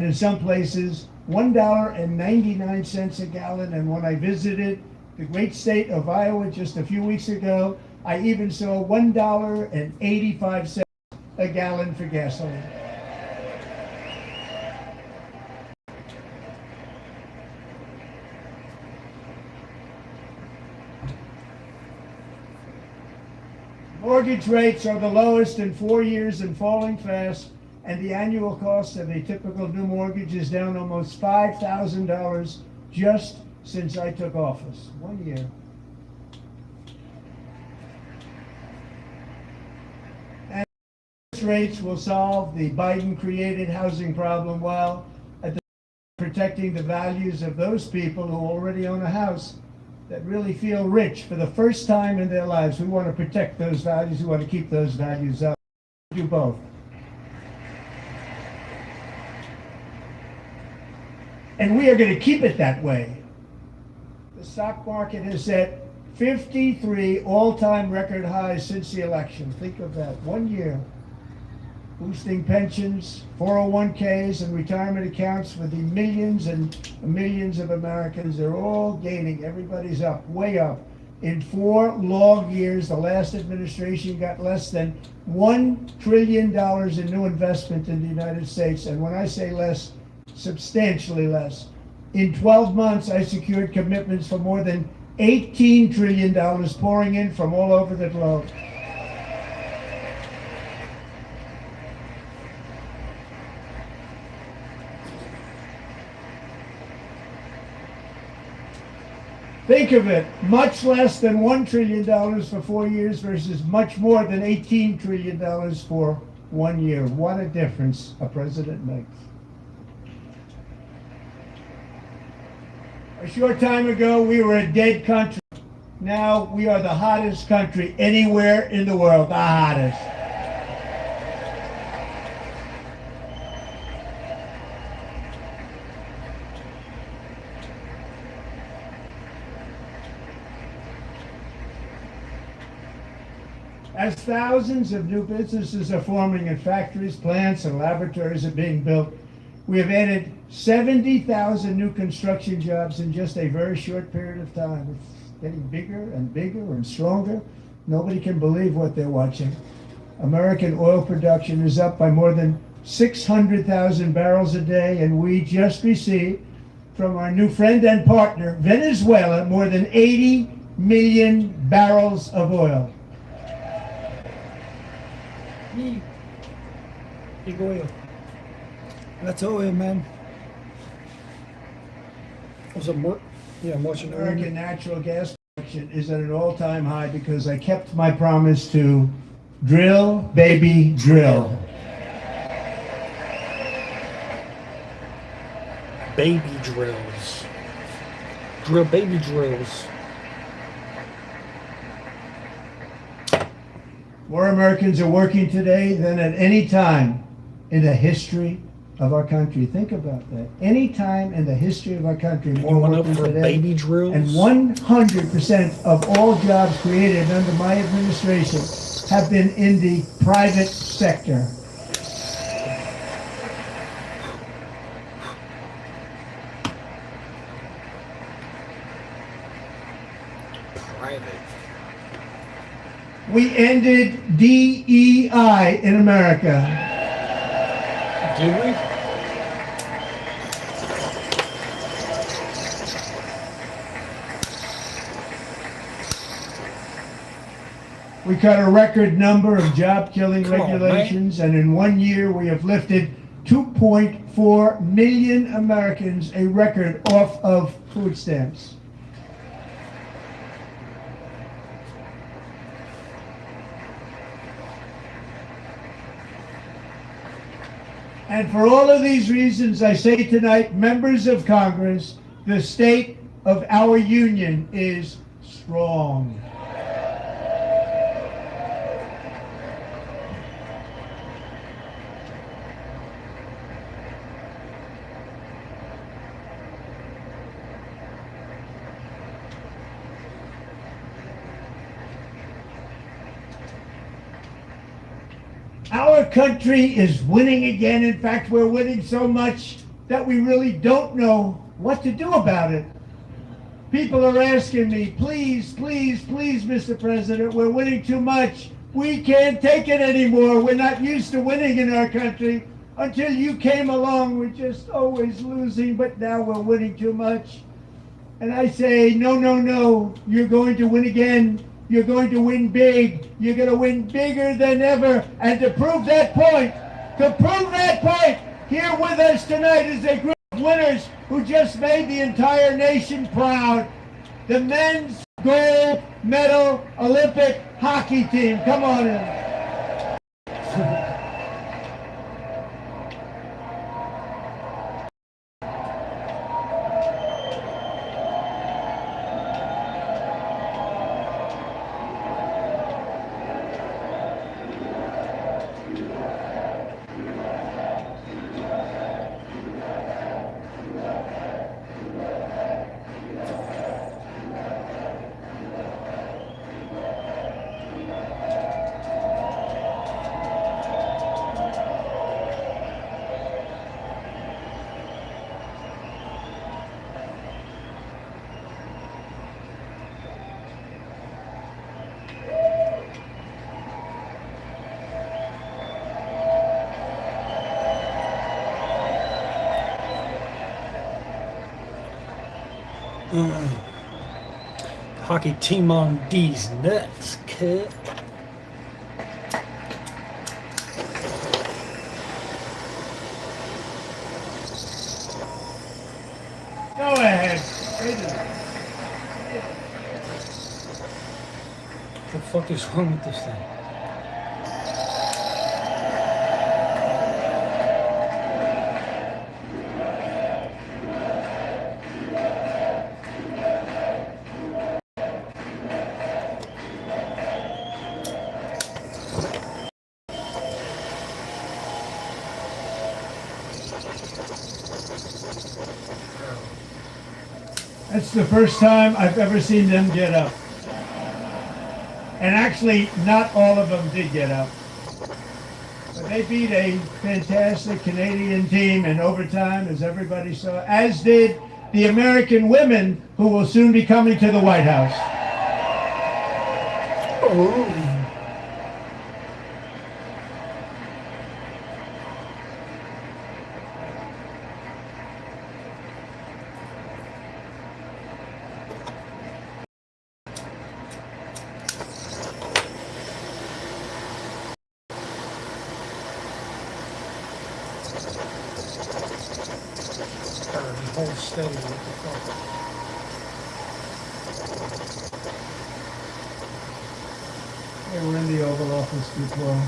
In some places, $1.99 a gallon. And when I visited the great state of Iowa just a few weeks ago, I even saw $1.85 a gallon for gasoline. Mortgage rates are the lowest in 4 years and falling fast, and the annual cost of a typical new mortgage is down almost $5,000 just since I took office. 1 year. And interest rates will solve the Biden-created housing problem while at the protecting the values of those people who already own a house that really feel rich for the first time in their lives. We want to protect those values. We want to keep those values up. Do both. And we are going to keep it that way. The stock market has set 53 all-time record highs since the election. Think of that. 1 year. Boosting pensions, 401ks, and retirement accounts for the millions and millions of Americans. They're all gaining. Everybody's up, way up. In 4 long years, the last administration got less than $1 trillion in new investment in the United States. And when I say less, substantially less. In 12 months, I secured commitments for more than $18 trillion pouring in from all over the globe. Think of it, much less than $1 trillion for 4 years versus much more than $18 trillion for 1 year. What a difference a president makes. A short time ago, we were a dead country. Now we are the hottest country anywhere in the world, the hottest. As thousands of new businesses are forming and factories, plants, and laboratories are being built, we have added 70,000 new construction jobs in just a very short period of time. It's getting bigger and bigger and stronger. Nobody can believe what they're watching. American oil production is up by more than 600,000 barrels a day, and we just received from our new friend and partner, Venezuela, more than 80 million barrels of oil. Big oil. That's oil, man. Was it more? Yeah, I'm watching. American natural gas production is at an all-time high because I kept my promise to drill, baby, drill. Baby drills. Drill baby drills. More Americans are working today than at any time in the history of our country. Think about that. Any time in the history of our country, more working today. Baby drills? And 100% of all jobs created under my administration have been in the private sector. Private. We ended DEI in America. Did we? We cut a record number of job-killing regulations, and in 1 year we have lifted 2.4 million Americans, a record, off of food stamps. And for all of these reasons, I say tonight, members of Congress, the state of our union is strong. Our country is winning again. In fact, we're winning so much that we really don't know what to do about it. People are asking me, please, please, please, Mr. President, we're winning too much. We can't take it anymore. We're not used to winning in our country. Until you came along, we're just always losing, but now we're winning too much. And I say, no, no, no, you're going to win again. You're going to win big. You're going to win bigger than ever. And to prove that point, here with us tonight is a group of winners who just made the entire nation proud. The men's gold medal Olympic hockey team. Come on in. Hockey team on D's nuts, kid. Go ahead. What the fuck is wrong with this thing? That's the first time I've ever seen them get up. And actually, not all of them did get up. But they beat a fantastic Canadian team in overtime, as everybody saw, as did the American women who will soon be coming to the White House. Oh. Hold steady, what the fuck? Yeah, we're in the Oval Office before,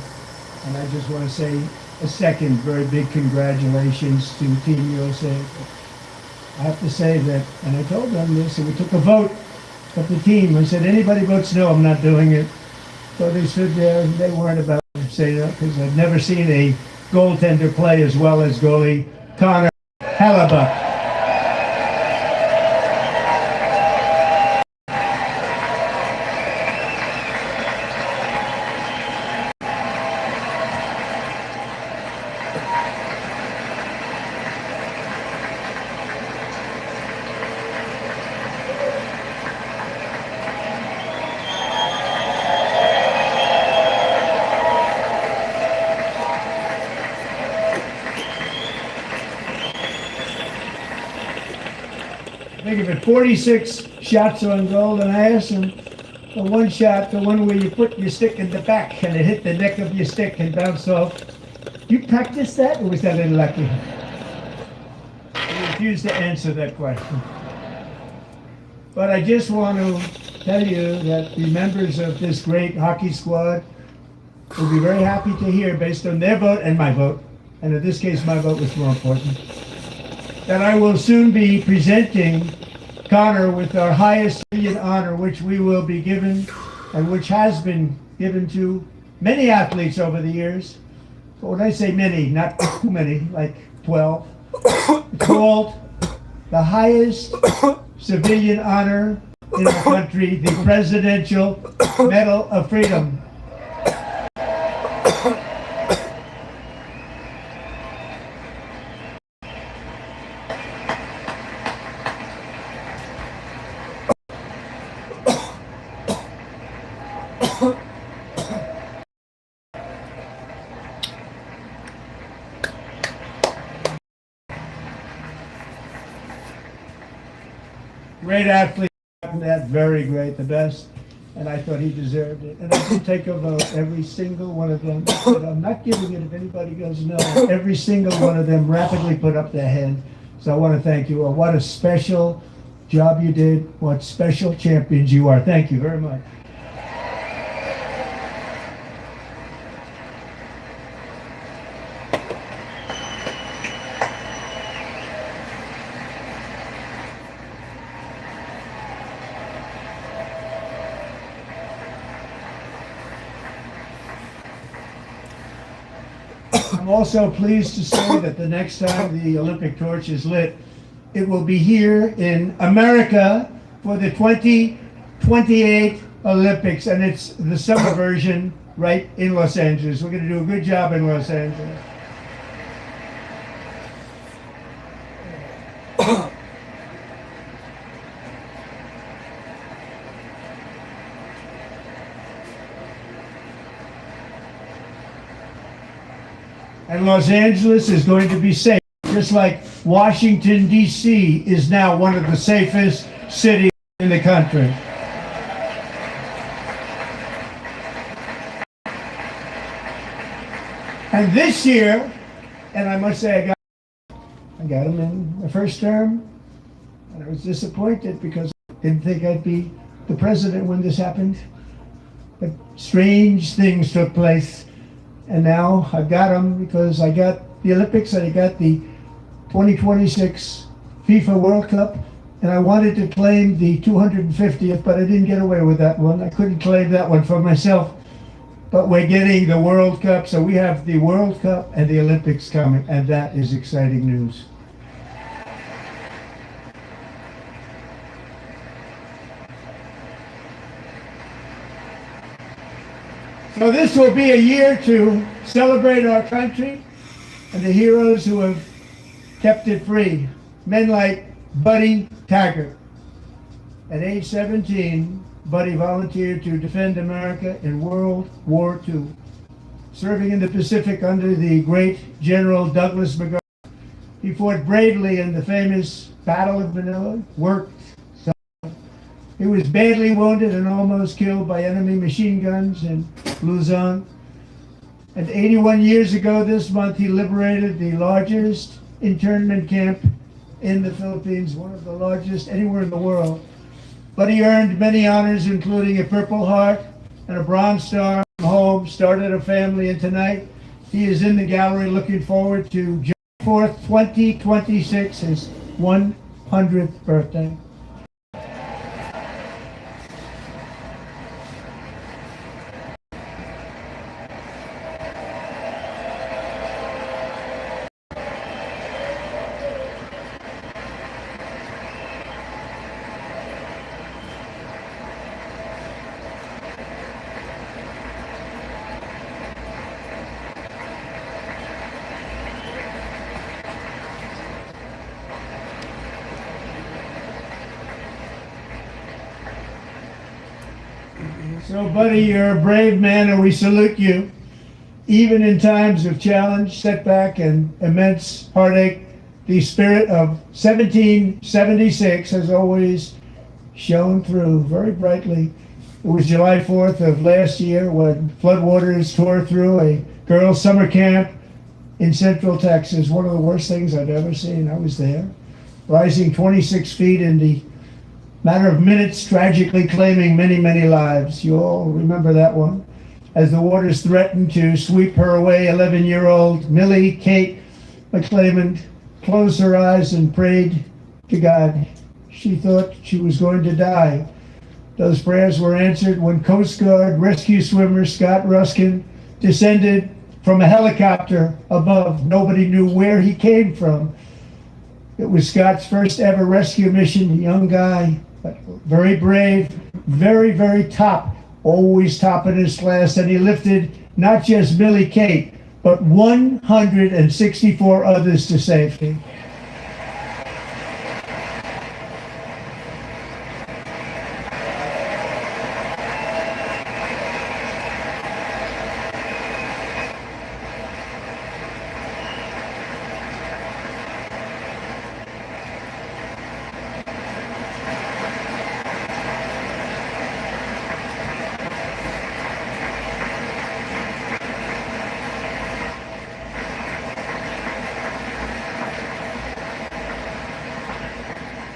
and I just want to say a second very big congratulations to Team USA. I have to say that, and I told them this, and we took a vote of the team. I said, anybody votes no, I'm not doing it. So they stood there, and they weren't about to say that, because I've never seen a goaltender play as well as goalie Connor Hellebuck. Think of it, 46 shots on goal, and I asked him, the one shot, the one where you put your stick in the back and it hit the neck of your stick and bounced off. You practiced that, or was that unlucky? He refused to answer that question. But I just want to tell you that the members of this great hockey squad will be very happy to hear, based on their vote and my vote, and in this case my vote was more important, that I will soon be presenting Connor with our highest civilian honor, which we will be given, and which has been given to many athletes over the years. But when I say many, not too many, like 12, it's called the highest civilian honor in our country, the Presidential Medal of Freedom. Great athlete, that very great, the best, and I thought he deserved it. And I did take a vote, every single one of them. But I'm not giving it if anybody goes no. Every single one of them rapidly put up their hand. So I want to thank you all. What a special job you did. What special champions you are. Thank you very much. I'm also pleased to say that the next time the Olympic torch is lit, it will be here in America for the 2028 Olympics, and it's the summer version right in Los Angeles. We're going to do a good job in Los Angeles. And Los Angeles is going to be safe, just like Washington, D.C. is now one of the safest cities in the country. And this year, and I must say I got him in the first term, and I was disappointed because I didn't think I'd be the president when this happened. But strange things took place. And now I've got them because I got the Olympics and I got the 2026 FIFA World Cup, and I wanted to claim the 250th, but I didn't get away with that one. I couldn't claim that one for myself. But we're getting the World Cup, so we have the World Cup and the Olympics coming, and that is exciting news. So this will be a year to celebrate our country and the heroes who have kept it free. Men like Buddy Taggart. At age 17, Buddy volunteered to defend America in World War II, serving in the Pacific under the great General Douglas MacArthur. He fought bravely in the famous Battle of Manila, worked. He was badly wounded and almost killed by enemy machine guns in Luzon. And 81 years ago this month, he liberated the largest internment camp in the Philippines, one of the largest anywhere in the world. But he earned many honors, including a Purple Heart and a Bronze Star from home, started a family, and tonight he is in the gallery looking forward to June 4th, 2026, his 100th birthday. So, Buddy, you're a brave man, and we salute you. Even in times of challenge, setback, and immense heartache, the spirit of 1776 has always shone through very brightly. It was July 4th of last year when floodwaters tore through a girls' summer camp in Central Texas. One of the worst things I've ever seen. I was there, rising 26 feet in the matter of minutes, tragically claiming many, many lives. You all remember that one. As the waters threatened to sweep her away, 11-year-old Millie Kate McClament closed her eyes and prayed to God. She thought she was going to die. Those prayers were answered when Coast Guard rescue swimmer Scott Ruskin descended from a helicopter above. Nobody knew where he came from. It was Scott's first ever rescue mission, a young guy, but very brave, very, very top, always top in his class, and he lifted not just Millie Kate, but 164 others to safety.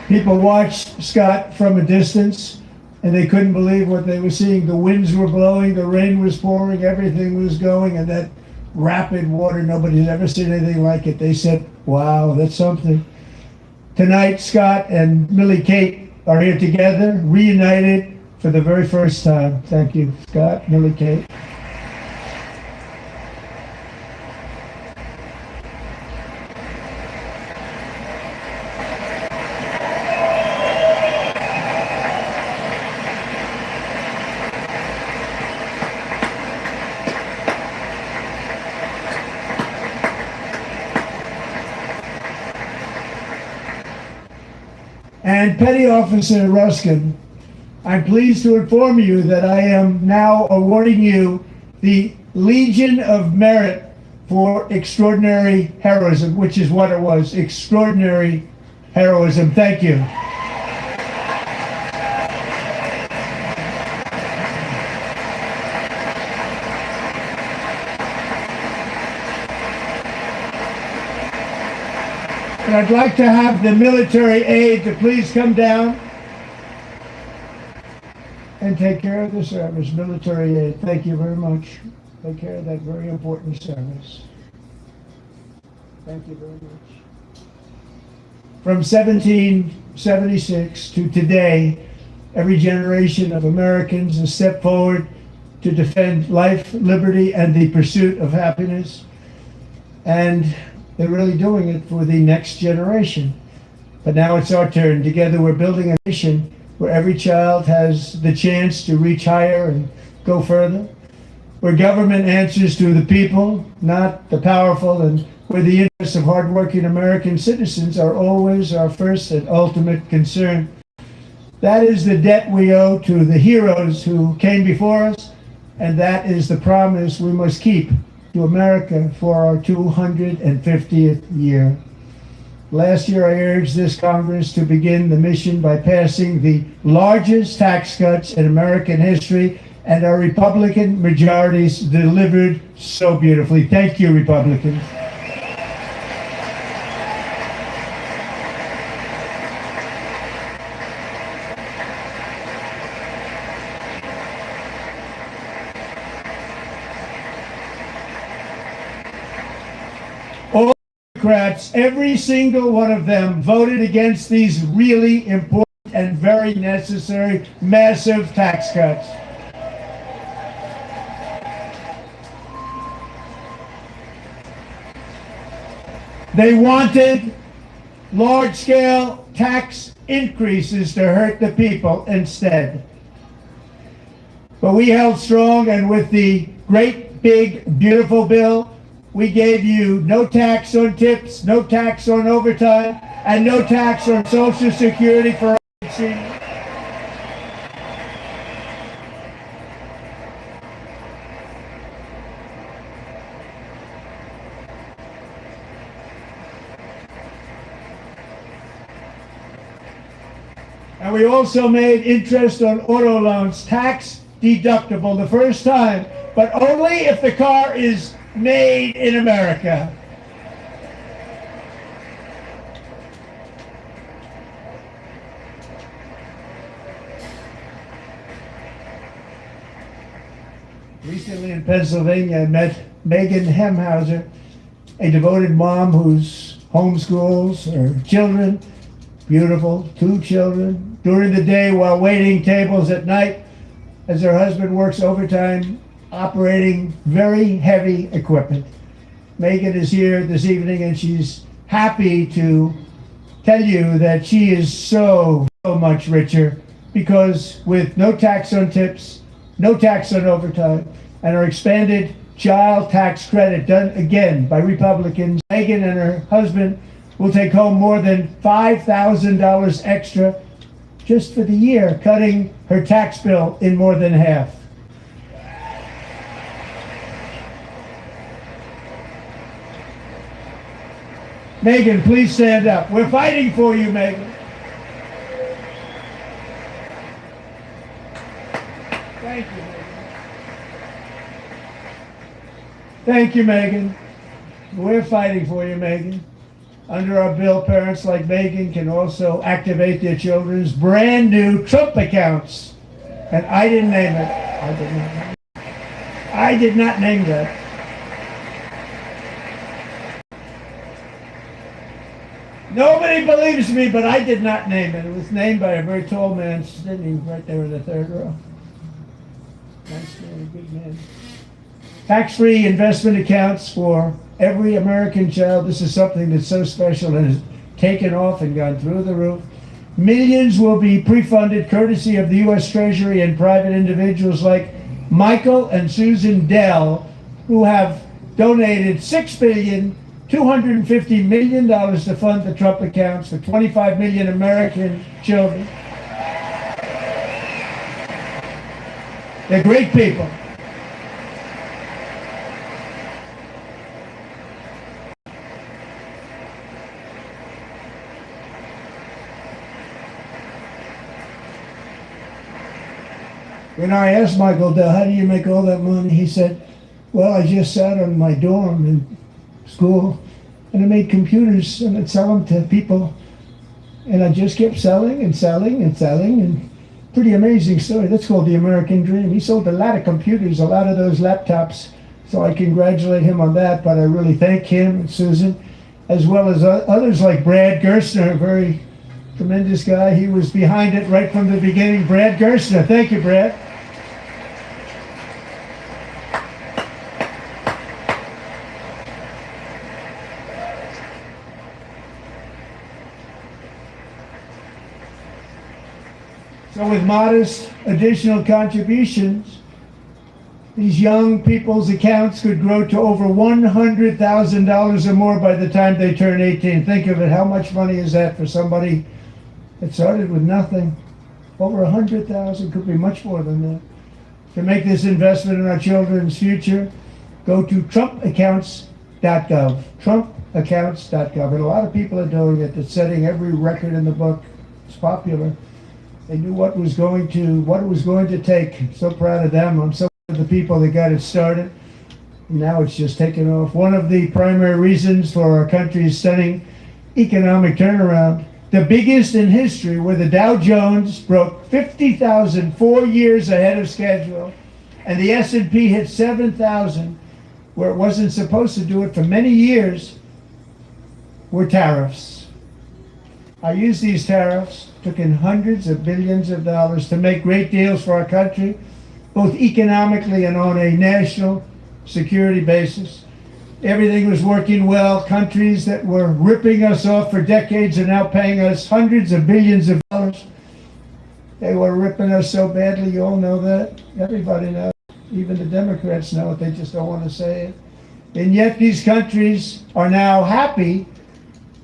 People watched Scott from a distance, and they couldn't believe what they were seeing. The winds were blowing, the rain was pouring, everything was going, and that rapid water, nobody's ever seen anything like it. They said, wow, that's something. Tonight, Scott and Millie Kate are here together, reunited for the very first time. Thank you, Scott, Millie Kate. And Petty Officer Ruskin, I'm pleased to inform you that I am now awarding you the Legion of Merit for extraordinary heroism, which is what it was, extraordinary heroism. Thank you. And I'd like to have the military aide to please come down and take care of the service. Military aide, thank you very much. Take care of that very important service. Thank you very much. From 1776 to today, every generation of Americans has stepped forward to defend life, liberty, and the pursuit of happiness. And they're really doing it for the next generation. But now it's our turn. Together we're building a nation where every child has the chance to reach higher and go further, where government answers to the people, not the powerful, and where the interests of hardworking American citizens are always our first and ultimate concern. That is the debt we owe to the heroes who came before us, and that is the promise we must keep to America for our 250th year. Last year, I urged this Congress to begin the mission by passing the largest tax cuts in American history, and our Republican majorities delivered so beautifully. Thank you, Republicans. All Democrats, every single one of them, voted against these really important and very necessary massive tax cuts. They wanted large-scale tax increases to hurt the people instead. But we held strong, and with the great, big, beautiful bill, we gave you no tax on tips, no tax on overtime, and no tax on Social Security for seniors. And we also made interest on auto loans tax deductible the first time, but only if the car is made in America. Recently in Pennsylvania, I met Megan Hemhauser, a devoted mom who's homeschools her children, beautiful, 2 children, during the day while waiting tables at night as her husband works overtime operating very heavy equipment. Megan is here this evening, and she's happy to tell you that she is so much richer because with no tax on tips, no tax on overtime, and our expanded child tax credit done again by Republicans, Megan and her husband will take home more than $5,000 extra just for the year, cutting her tax bill in more than half. Megan, please stand up. We're fighting for you, Megan. Thank you, Megan. Thank you, Megan. We're fighting for you, Megan. Under our bill, parents like Megan can also activate their children's brand new Trump accounts. And I didn't name it. I did not name that. Nobody believes me, but I did not name it. It was named by a very tall man sitting right there in the third row. Nice man, good man. Tax-free investment accounts for every American child. This is something that's so special and has taken off and gone through the roof. Millions will be pre-funded courtesy of the U.S. Treasury and private individuals like Michael and Susan Dell, who have donated $6.25 billion to fund the Trump accounts for 25 million American children. They're great people. When I asked Michael Dell, how do you make all that money? He said, well, I just sat on my dorm in school and I made computers and I'd sell them to people. And I just kept selling and selling and selling. And pretty amazing story. That's called the American dream. He sold a lot of computers, a lot of those laptops. So I congratulate him on that. But I really thank him and Susan, as well as others like Brad Gerstner, a very tremendous guy. He was behind it right from the beginning. Brad Gerstner. Thank you, Brad. So with modest additional contributions, these young people's accounts could grow to over $100,000 or more by the time they turn 18. Think of it, how much money is that for somebody that started with nothing? Over 100,000, could be much more than that. To make this investment in our children's future, go to trumpaccounts.gov, trumpaccounts.gov. And a lot of people are doing it. It's setting every record in the book. It's popular. They knew what it was going to take. I'm so proud of them. I'm so proud of the people that got it started. Now it's just taken off. One of the primary reasons for our country's stunning economic turnaround, the biggest in history, where the Dow Jones broke 50,000 4 years ahead of schedule, and the S&P hit 7,000, where it wasn't supposed to do it for many years, were tariffs. I used these tariffs, took in hundreds of billions of dollars to make great deals for our country, both economically and on a national security basis. Everything was working well. Countries that were ripping us off for decades are now paying us hundreds of billions of dollars. They were ripping us so badly, you all know that. Everybody knows. Even the Democrats know it, they just don't want to say it. And yet these countries are now happy,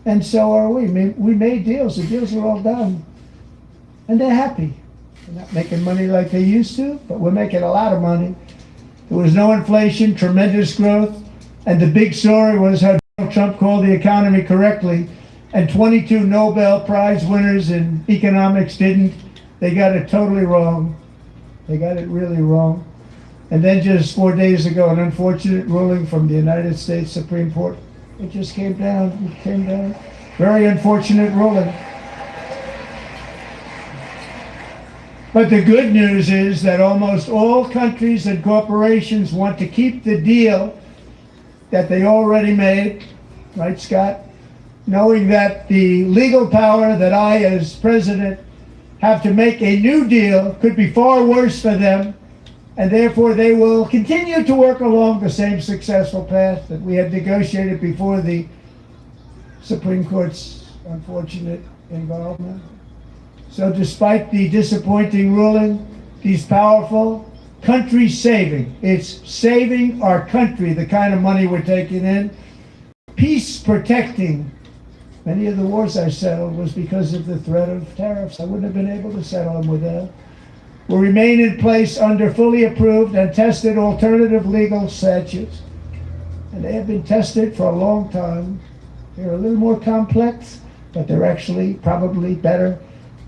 and so are we. We made deals. The deals are all done. And they're happy. They're not making money like they used to, but we're making a lot of money. There was no inflation, tremendous growth, and the big story was how Donald Trump called the economy correctly, and 22 Nobel Prize winners in economics didn't. They got it totally wrong. They got it really wrong. And then just 4 days ago, an unfortunate ruling from the United States Supreme Court. It just came down. It came down. Very unfortunate ruling. But the good news is that almost all countries and corporations want to keep the deal that they already made, right, Scott? Knowing that the legal power that I, as president, have to make a new deal could be far worse for them, and therefore they will continue to work along the same successful path that we had negotiated before the Supreme Court's unfortunate involvement. So despite the disappointing ruling, these powerful country-saving, it's saving our country, the kind of money we're taking in, peace-protecting. Many of the wars I settled was because of the threat of tariffs. I wouldn't have been able to settle them without. Will remain in place under fully approved and tested alternative legal statutes. And they have been tested for a long time. They're a little more complex, but they're actually probably better,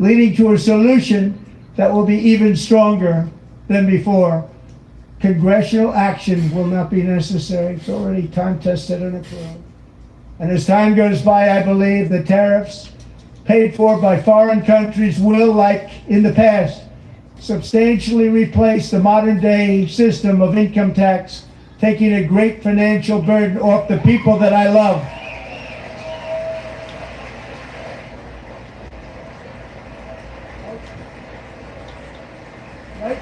leading to a solution that will be even stronger than before. Congressional action will not be necessary. It's already time tested and approved. And as time goes by, I believe the tariffs paid for by foreign countries will, like in the past, substantially replace the modern day system of income tax, taking a great financial burden off the people that I love. Right?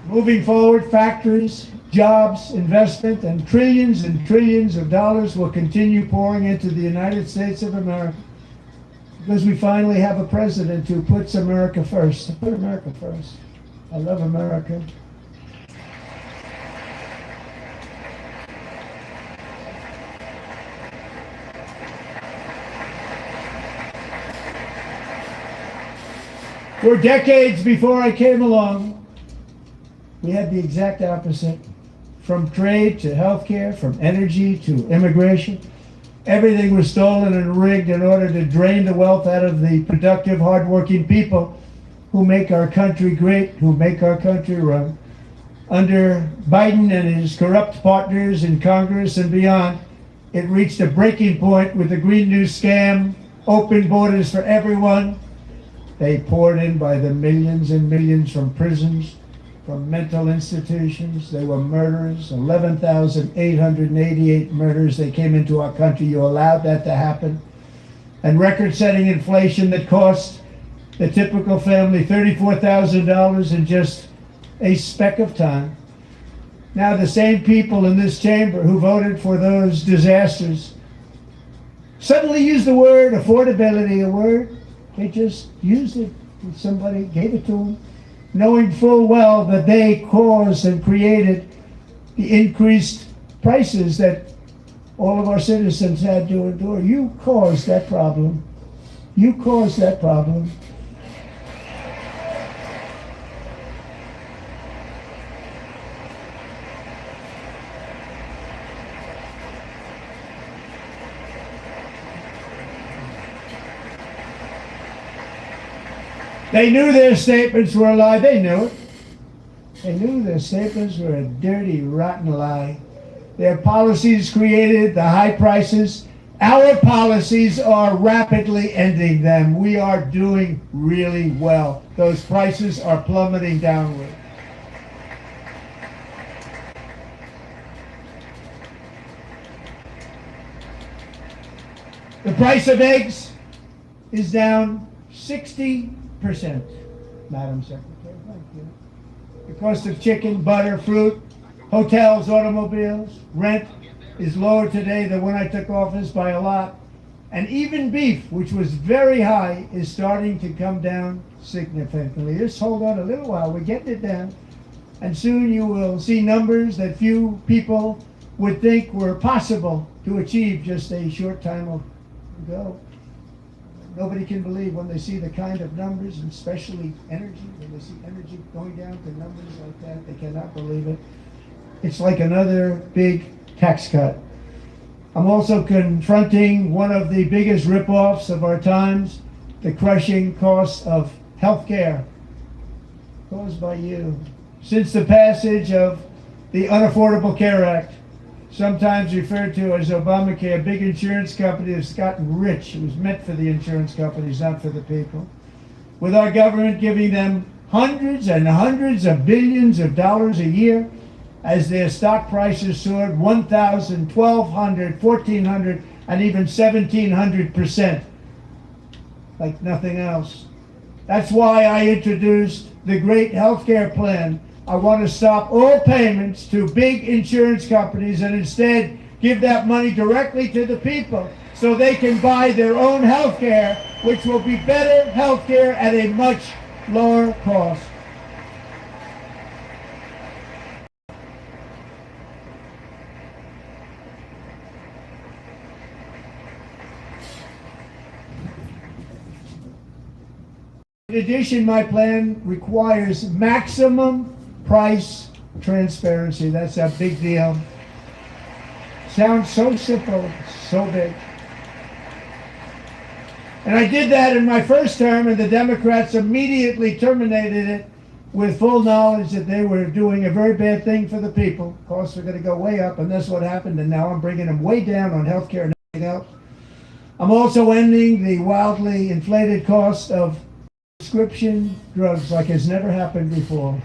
Moving forward, factories, jobs, investment, and trillions of dollars will continue pouring into the United States of America because we finally have a president who puts America first. Put America first. I love America. For decades before I came along, we had the exact opposite. From trade to healthcare, from energy to immigration, everything was stolen and rigged in order to drain the wealth out of the productive, hardworking people who make our country great, who make our country run. Under Biden and his corrupt partners in Congress and beyond, it reached a breaking point with the Green New scam, open borders for everyone. They poured in by the millions and millions from prisons, from mental institutions. They were murderers, 11,888 murders. They came into our country. You allowed that to happen. And record-setting inflation that cost the typical family $34,000 in just a speck of time. Now the same people in this chamber who voted for those disasters suddenly use the word affordability, a word. They just used it. Somebody gave it to them, knowing full well that they caused and created the increased prices that all of our citizens had to endure. You caused that problem. You caused that problem. They knew their statements were a lie. They knew it. They knew their statements were a dirty, rotten lie. Their policies created the high prices. Our policies are rapidly ending them. We are doing really well. Those prices are plummeting downward. The price of eggs is down 60%, Madam Secretary. Thank you. The cost of chicken, butter, fruit, hotels, automobiles, rent is lower today than when I took office by a lot. And even beef, which was very high, is starting to come down significantly. Just hold on a little while. We're getting it down. And soon you will see numbers that few people would think were possible to achieve just a short time ago. Nobody can believe when they see the kind of numbers, and especially energy, when they see energy going down to numbers like that, they cannot believe it. It's like another big tax cut. I'm also confronting one of the biggest ripoffs of our times, the crushing costs of health care caused by you. Since the passage of the Unaffordable Care Act, sometimes referred to as Obamacare, big insurance company has gotten rich. It was meant for the insurance companies, not for the people. With our government giving them hundreds and hundreds of billions of dollars a year as their stock prices soared 1,000, 1,200, 1,400, and even 1,700%, like nothing else. That's why I introduced the great healthcare plan. I want to stop all payments to big insurance companies and instead give that money directly to the people so they can buy their own health care, which will be better health care at a much lower cost. In addition, my plan requires maximum price transparency. That's a big deal. Sounds so simple, so big. And I did that in my first term, and the Democrats immediately terminated it with full knowledge that they were doing a very bad thing for the people. Costs are going to go way up, and that's what happened. And now I'm bringing them way down on healthcare and everything else. I'm also ending the wildly inflated cost of prescription drugs like has never happened before.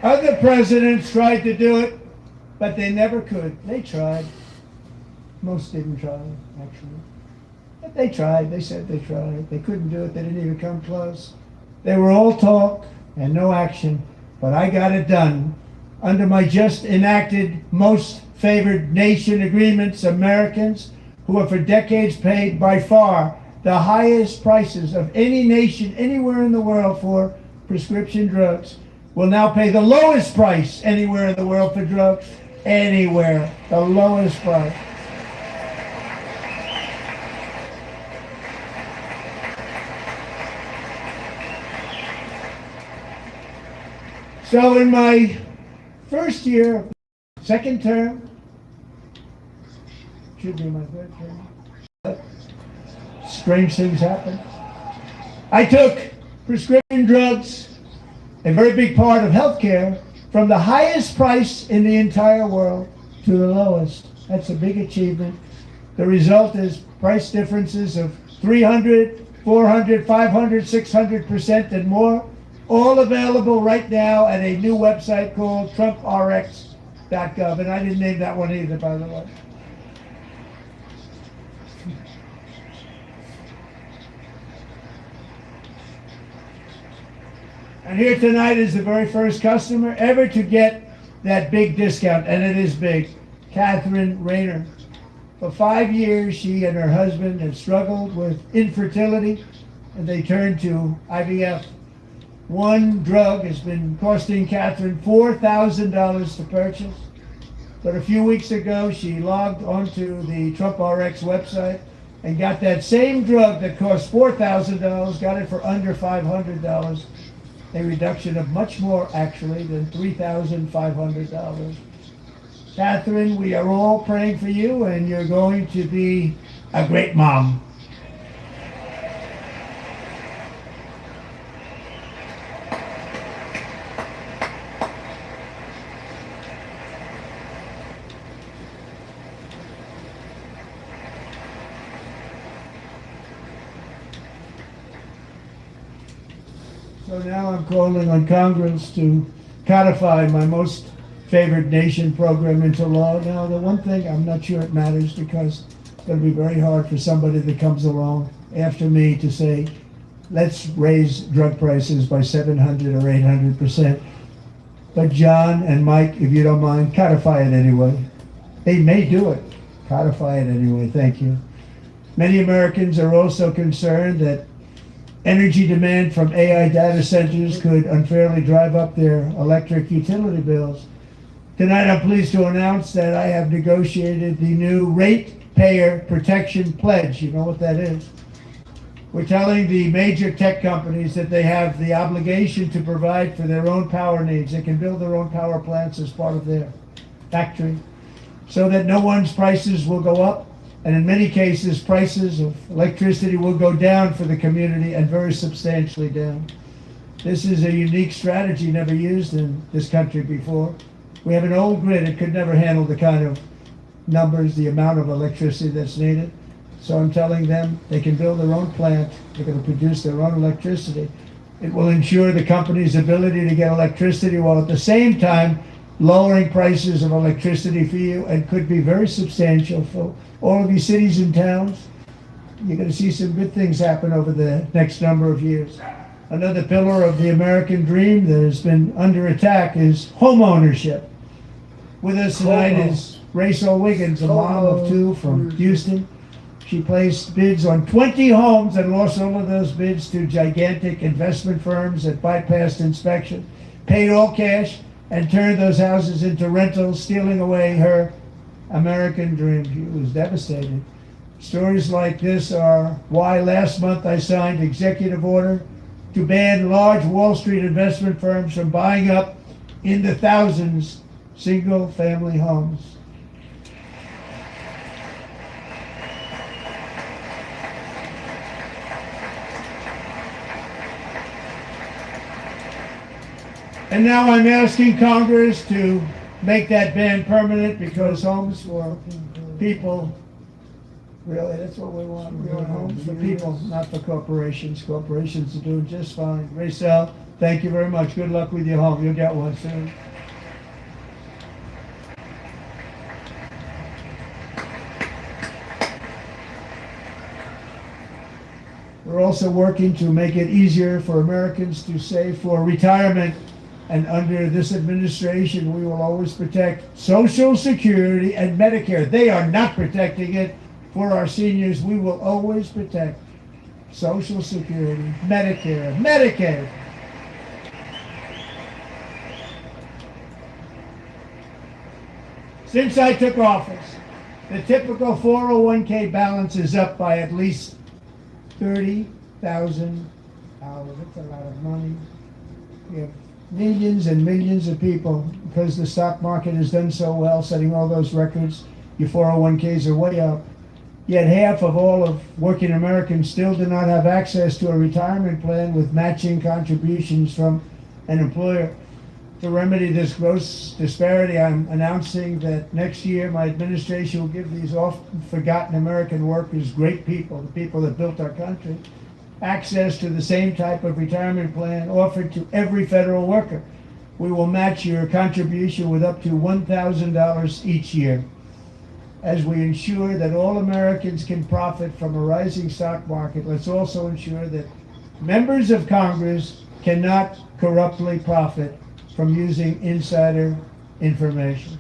Other presidents tried to do it, but they never could. They tried. Most didn't try, actually. But they tried. They said they tried. They couldn't do it. They didn't even come close. They were all talk and no action. But I got it done. Under my just enacted most favored nation agreements, Americans who have for decades paid by far the highest prices of any nation anywhere in the world for prescription drugs will now pay the lowest price anywhere in the world for drugs. Anywhere. The lowest price. So in my first year, second term, should be my third term, but strange things happen. I took prescription drugs, a very big part of healthcare, from the highest price in the entire world to the lowest. That's a big achievement. The result is price differences of 300, 400, 500, 600% and more. All available right now at a new website called TrumpRx.gov. And I didn't name that one either, by the way. And here tonight is the very first customer ever to get that big discount, and it is big. Catherine Rayner. For 5 years, she and her husband have struggled with infertility, and they turned to IVF. One drug has been costing Catherine $4,000 to purchase. But a few weeks ago, she logged onto the TrumpRx website and got that same drug that cost $4,000, got it for under $500. A reduction of much more, actually, than $3,500. Catherine, we are all praying for you, and you're going to be a great mom. So now I'm calling on Congress to codify my most favored nation program into law. Now, the one thing, I'm not sure it matters because it's going to be very hard for somebody that comes along after me to say, let's raise drug prices by 700 or 800%. But John and Mike, if you don't mind, codify it anyway. They may do it. Codify it anyway. Thank you. Many Americans are also concerned that energy demand from AI data centers could unfairly drive up their electric utility bills. Tonight, I'm pleased to announce that I have negotiated the new Ratepayer Protection Pledge. You know what that is? We're telling the major tech companies that they have the obligation to provide for their own power needs. They can build their own power plants as part of their factory so that no one's prices will go up. And in many cases, prices of electricity will go down for the community, and very substantially down. This is a unique strategy never used in this country before. We have an old grid. It could never handle the kind of numbers, the amount of electricity that's needed. So I'm telling them they can build their own plant. They're going to produce their own electricity. It will ensure the company's ability to get electricity while at the same time lowering prices of electricity for you, and could be very substantial for all of you cities and towns. You're going to see some good things happen over the next number of years. Another pillar of the American dream that has been under attack is home ownership. With us tonight is Rachel Wiggins, a mom of two from Houston. She placed bids on 20 homes and lost all of those bids to gigantic investment firms that bypassed inspection, paid all cash, and turned those houses into rentals, stealing away her American dream. She was devastated. Stories like this are why last month I signed executive order to ban large Wall Street investment firms from buying up in the thousands single-family homes. And now I'm asking Congress to make that ban permanent, because homes for people, really, that's what we want. We want homes for people, not for corporations. Corporations are doing just fine. Racel, thank you very much. Good luck with your home. You'll get one soon. We're also working to make it easier for Americans to save for retirement. And under this administration, we will always protect Social Security and Medicare. They are not protecting it for our seniors. We will always protect Social Security, Medicare, Medicaid. Since I took office, the typical 401k balance is up by at least $30,000. That's a lot of money. We have millions and millions of people, because the stock market has done so well, setting all those records. Your 401ks are way up. Yet half of all of working Americans still do not have access to a retirement plan with matching contributions from an employer. To remedy this gross disparity, I'm announcing that next year my administration will give these often forgotten American workers, great people, the people that built our country, access to the same type of retirement plan offered to every federal worker. We will match your contribution with up to $1,000 each year. As we ensure that all Americans can profit from a rising stock market, let's also ensure that members of Congress cannot corruptly profit from using insider information.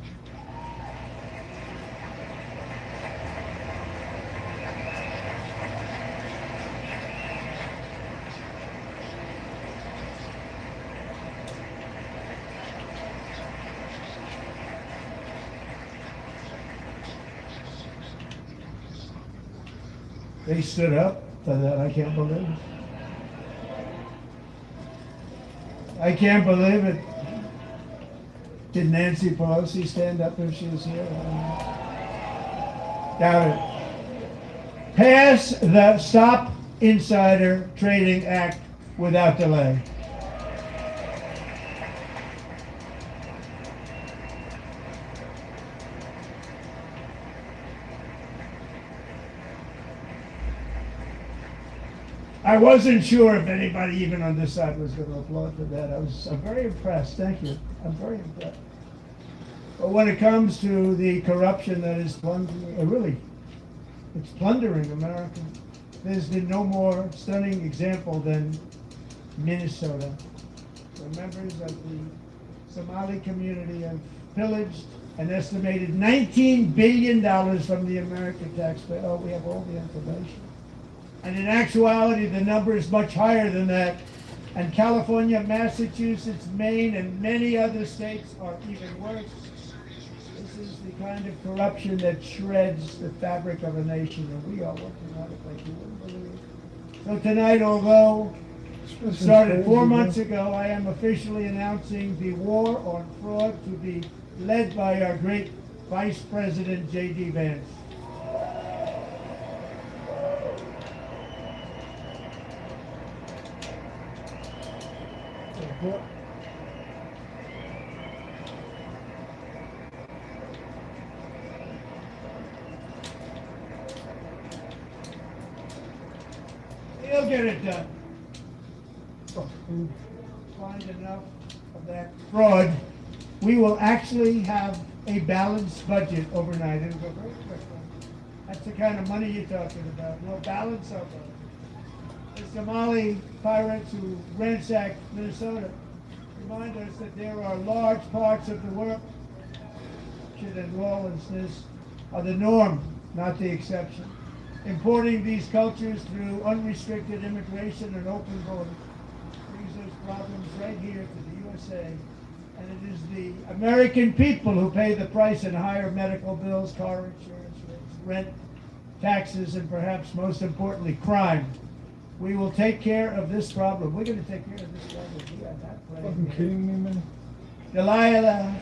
They stood up for that. I can't believe it. I can't believe it. Did Nancy Pelosi stand up if she was here? Doubt it. Pass the Stop Insider Trading Act without delay. I wasn't sure if anybody even on this side was going to applaud for that. I'm very impressed. Thank you. I'm very impressed. But when it comes to the corruption that is plundering, it's plundering America. There's been no more stunning example than Minnesota, where members of the Somali community have pillaged an estimated $19 billion from the American taxpayer. Oh, we have all the information. And in actuality, the number is much higher than that. And California, Massachusetts, Maine, and many other states are even worse. This is the kind of corruption that shreds the fabric of a nation, and we are working on it like you wouldn't believe. So tonight, although it started 4 months ago, I am officially announcing the war on fraud to be led by our great Vice President, J.D. Vance. He'll get it done. Find enough of that fraud. We will actually have a balanced budget overnight. It'll go very quickly. That's the kind of money you're talking about. No balance of it. The Somali pirates who ransacked Minnesota remind us that there are large parts of the world and lawlessness are the norm, not the exception. Importing these cultures through unrestricted immigration and open borders brings those problems right here to the USA. And it is the American people who pay the price in higher medical bills, car insurance rates, rent, taxes, and perhaps most importantly, crime. We will take care of this problem. We're going to take care of this problem. We are not playing. Fucking kidding me, man. Delilah.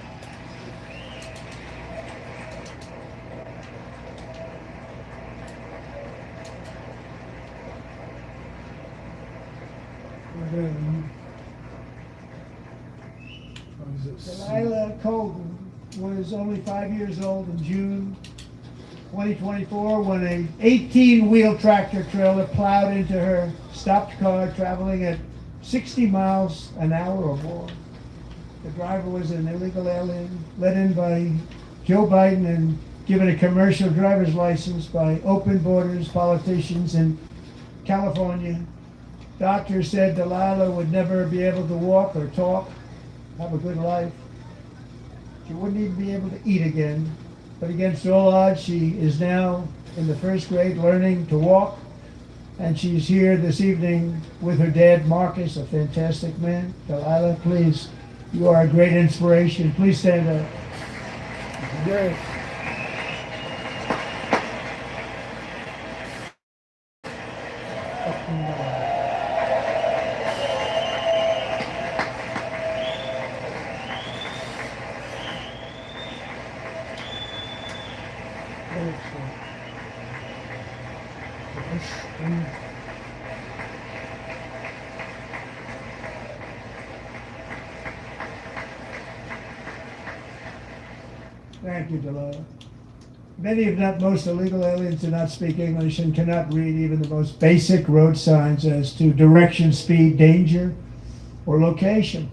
Jesus. Delilah Colton was only 5 years old in June 2024 when a 18-wheel tractor trailer plowed into her stopped car traveling at 60 miles an hour or more. The driver was an illegal alien let in by Joe Biden and given a commercial driver's license by open borders politicians in California. Doctors said Delilah would never be able to walk or talk, have a good life. She wouldn't even be able to eat again. But against all odds, she is now in the first grade learning to walk. And she's here this evening with her dad, Marcus, a fantastic man. Delilah, please, you are a great inspiration. Please stand up. Great. Thank you, Delilah. Many, if not most, illegal aliens do not speak English and cannot read even the most basic road signs as to direction, speed, danger, or location.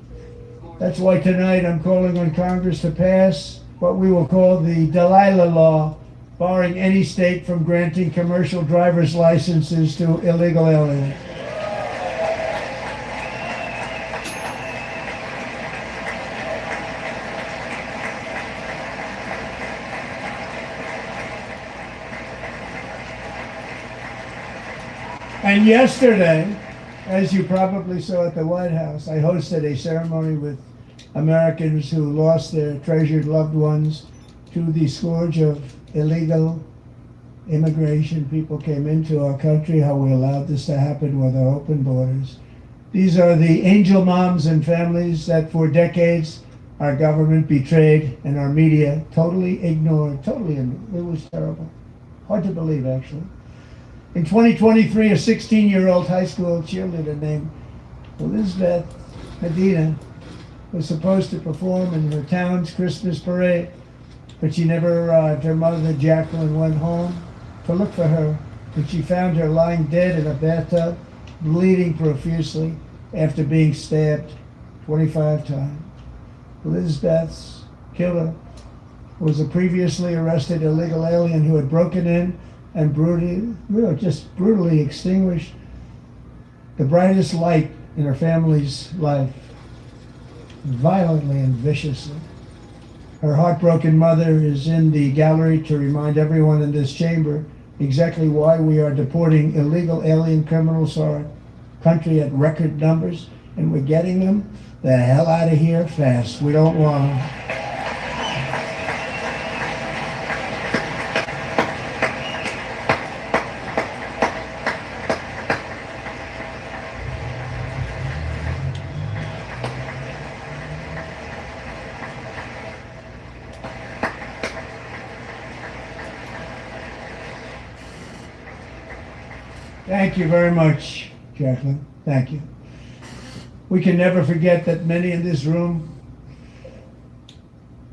That's why tonight I'm calling on Congress to pass what we will call the Delilah Law, barring any state from granting commercial driver's licenses to illegal aliens. And yesterday, as you probably saw at the White House, I hosted a ceremony with Americans who lost their treasured loved ones to the scourge of illegal immigration. People came into our country, how we allowed this to happen with our open borders. These are the angel moms and families that for decades our government betrayed and our media totally ignored. It was terrible. Hard to believe, actually. In 2023, a 16-year-old high school cheerleader named Elizabeth Medina was supposed to perform in her town's Christmas parade, but she never arrived. Her mother, Jacqueline, went home to look for her, but she found her lying dead in a bathtub, bleeding profusely after being stabbed 25 times. Elizabeth's killer was a previously arrested illegal alien who had broken in and brutally extinguished the brightest light in her family's life, violently and viciously. Her heartbroken mother is in the gallery to remind everyone in this chamber exactly why we are deporting illegal alien criminals to our country at record numbers, and we're getting them the hell out of here fast. We don't want them. Thank you very much, Jacqueline. Thank you. We can never forget that many in this room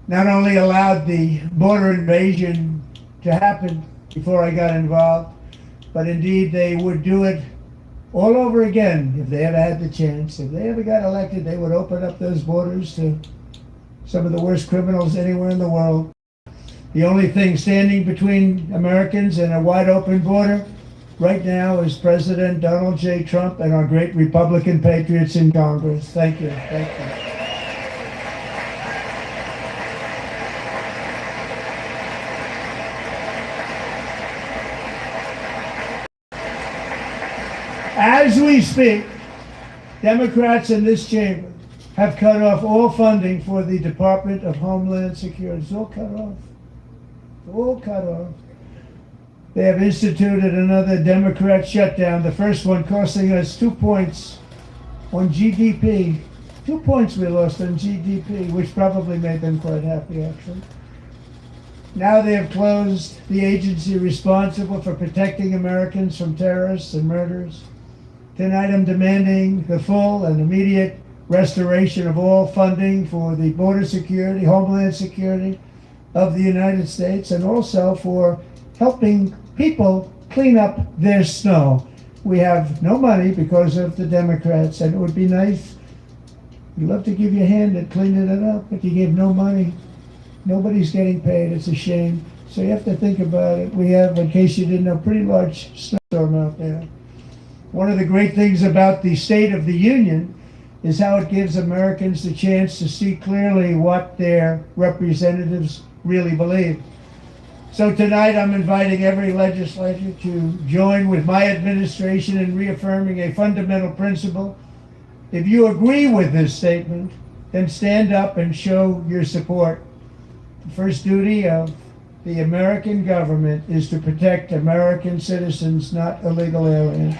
not only allowed the border invasion to happen before I got involved, but indeed they would do it all over again if they ever had the chance. If they ever got elected, they would open up those borders to some of the worst criminals anywhere in the world. The only thing standing between Americans and a wide open border right now is President Donald J. Trump and our great Republican patriots in Congress. Thank you. Thank you. As we speak, Democrats in this chamber have cut off all funding for the Department of Homeland Security. It's all cut off. All cut off. They have instituted another Democrat shutdown, the first one costing us 2 points on GDP. 2 points we lost on GDP, which probably made them quite happy, actually. Now they have closed the agency responsible for protecting Americans from terrorists and murderers. Tonight I'm demanding the full and immediate restoration of all funding for the border security, homeland security of the United States, and also for helping people clean up their snow. We have no money because of the Democrats, and it would be nice. We'd love to give you a hand at cleaning it up, but you give no money. Nobody's getting paid. It's a shame. So you have to think about it. We have, in case you didn't know, pretty large snowstorm out there. One of the great things about the State of the Union is how it gives Americans the chance to see clearly what their representatives really believe. So tonight I'm inviting every legislator to join with my administration in reaffirming a fundamental principle. If you agree with this statement, then stand up and show your support. The first duty of the American government is to protect American citizens, not illegal aliens.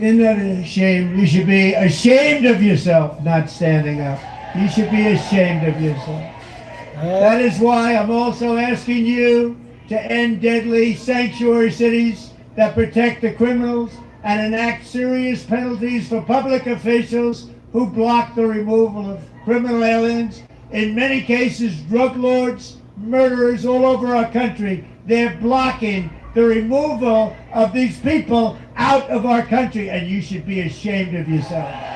Isn't that a shame? You should be ashamed of yourself not standing up. You should be ashamed of yourself. That is why I'm also asking you to end deadly sanctuary cities that protect the criminals and enact serious penalties for public officials who block the removal of criminal aliens. In many cases, drug lords, murderers all over our country, they're blocking the removal of these people out of our country, and you should be ashamed of yourself.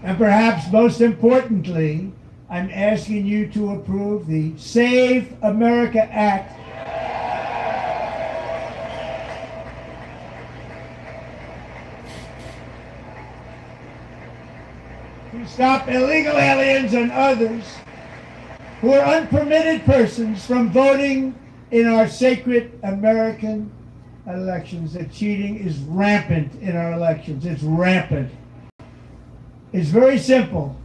And perhaps most importantly, I'm asking you to approve the Save America Act. To stop illegal aliens and others who are unpermitted persons from voting in our sacred American elections. That cheating is rampant in our elections. It's rampant. It's very simple.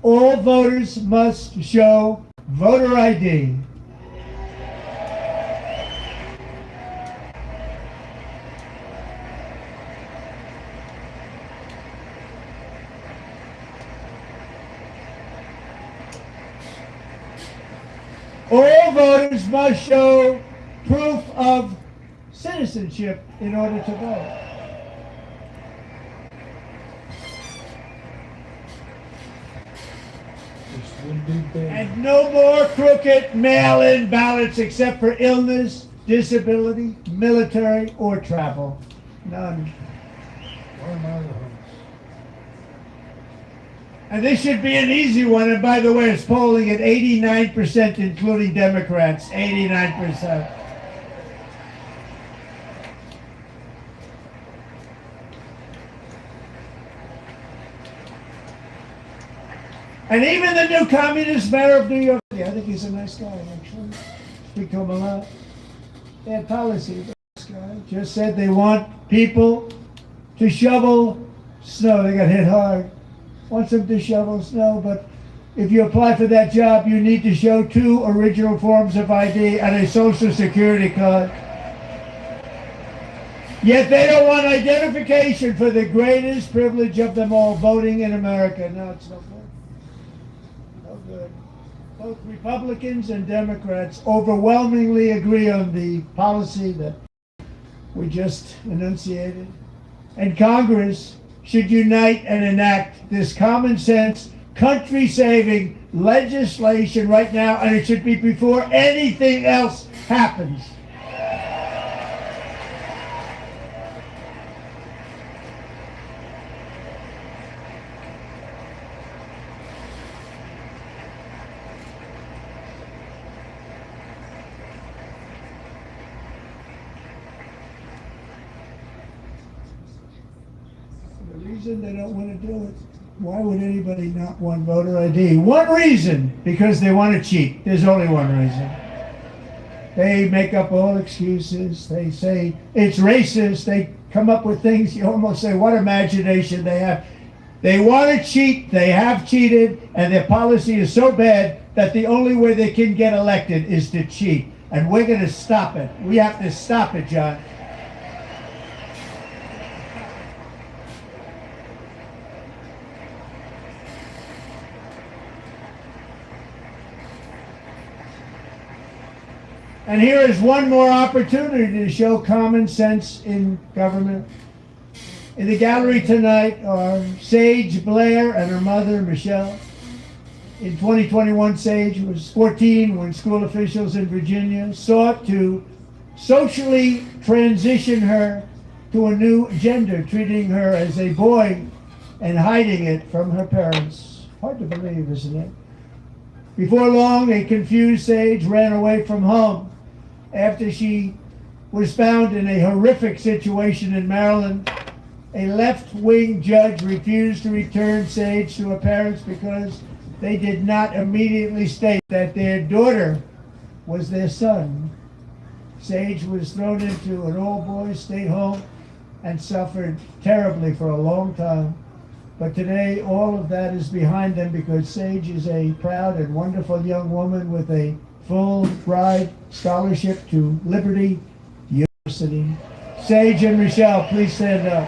All voters must show voter ID. All voters must show proof of citizenship in order to vote. And no more crooked mail-in ballots except for illness, disability, military, or travel. None. And this should be an easy one. And by the way, it's polling at 89%, including Democrats. 89%. And even the new communist mayor of New York, I think he's a nice guy, actually. Speak to him a lot. They had policy, but this guy just said they want people to shovel snow. They got hit hard. Wants them to shovel snow, but if you apply for that job, you need to show 2 original forms of ID and a social security card. Yet they don't want identification for the greatest privilege of them all, voting in America. No, it's no good. No good. Both Republicans and Democrats overwhelmingly agree on the policy that we just enunciated. And Congress should unite and enact this common sense, country-saving legislation right now, and it should be before anything else happens. The reason they don't want to do it, why would anybody not want voter ID? One reason, because they want to cheat. There's only one reason. They make up all excuses. They say it's racist. They come up with things you almost say, what imagination they have. They want to cheat. They have cheated, and their policy is so bad that the only way they can get elected is to cheat. And we're going to stop it. We have to stop it, John. And here is one more opportunity to show common sense in government. In the gallery tonight are Sage Blair and her mother, Michelle. In 2021, Sage was 14 when school officials in Virginia sought to socially transition her to a new gender, treating her as a boy and hiding it from her parents. Hard to believe, isn't it? Before long, a confused Sage ran away from home after she was found in a horrific situation in Maryland. A left-wing judge refused to return Sage to her parents because they did not immediately state that their daughter was their son. Sage was thrown into an all-boys state home and suffered terribly for a long time. But today, all of that is behind them because Sage is a proud and wonderful young woman with a full ride scholarship to Liberty University. Sage and Michelle, please stand up.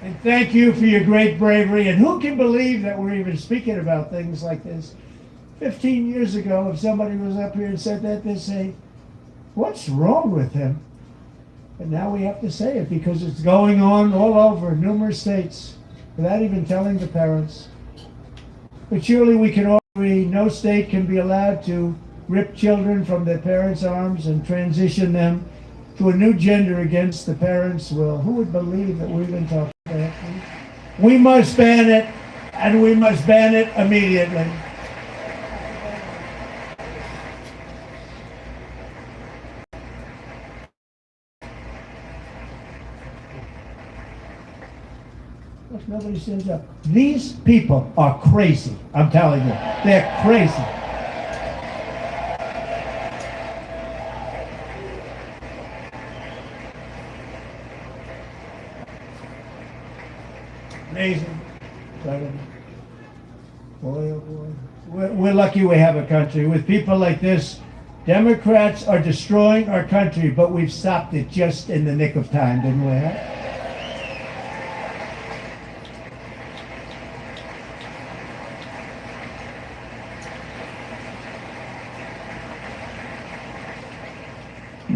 And thank you for your great bravery. And who can believe that we're even speaking about things like this? 15 years ago, if somebody was up here and said that, they'd say, what's wrong with him? But now we have to say it because it's going on all over numerous states without even telling the parents. But surely we can all agree no state can be allowed to rip children from their parents' arms and transition them to a new gender against the parents' will. Who would believe that we've been talking about that? We must ban it, and we must ban it immediately. Look, nobody stands up. These people are crazy. I'm telling you, they're crazy. Amazing. Boy, oh boy. We're lucky we have a country. With people like this, Democrats are destroying our country, but we've stopped it just in the nick of time, didn't we? Huh?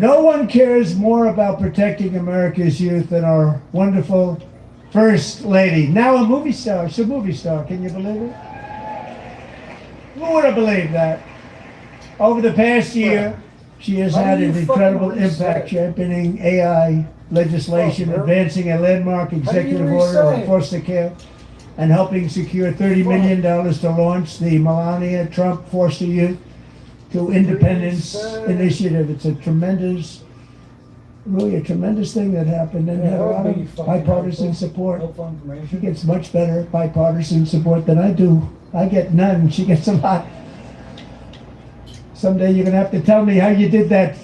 No one cares more about protecting America's youth than our wonderful First Lady. Now a movie star. She's a movie star. Can you believe it? Who would have believed that? Over the past year, she has had an incredible impact championing AI legislation, advancing a landmark executive order on foster care, and helping secure $30 million to launch the Melania Trump Foster Youth to Independence Initiative. It's a tremendous, really a tremendous thing that happened, and had a lot of bipartisan support. She gets much better bipartisan support than I do. I get none, she gets a lot. Someday you're gonna have to tell me how you did that.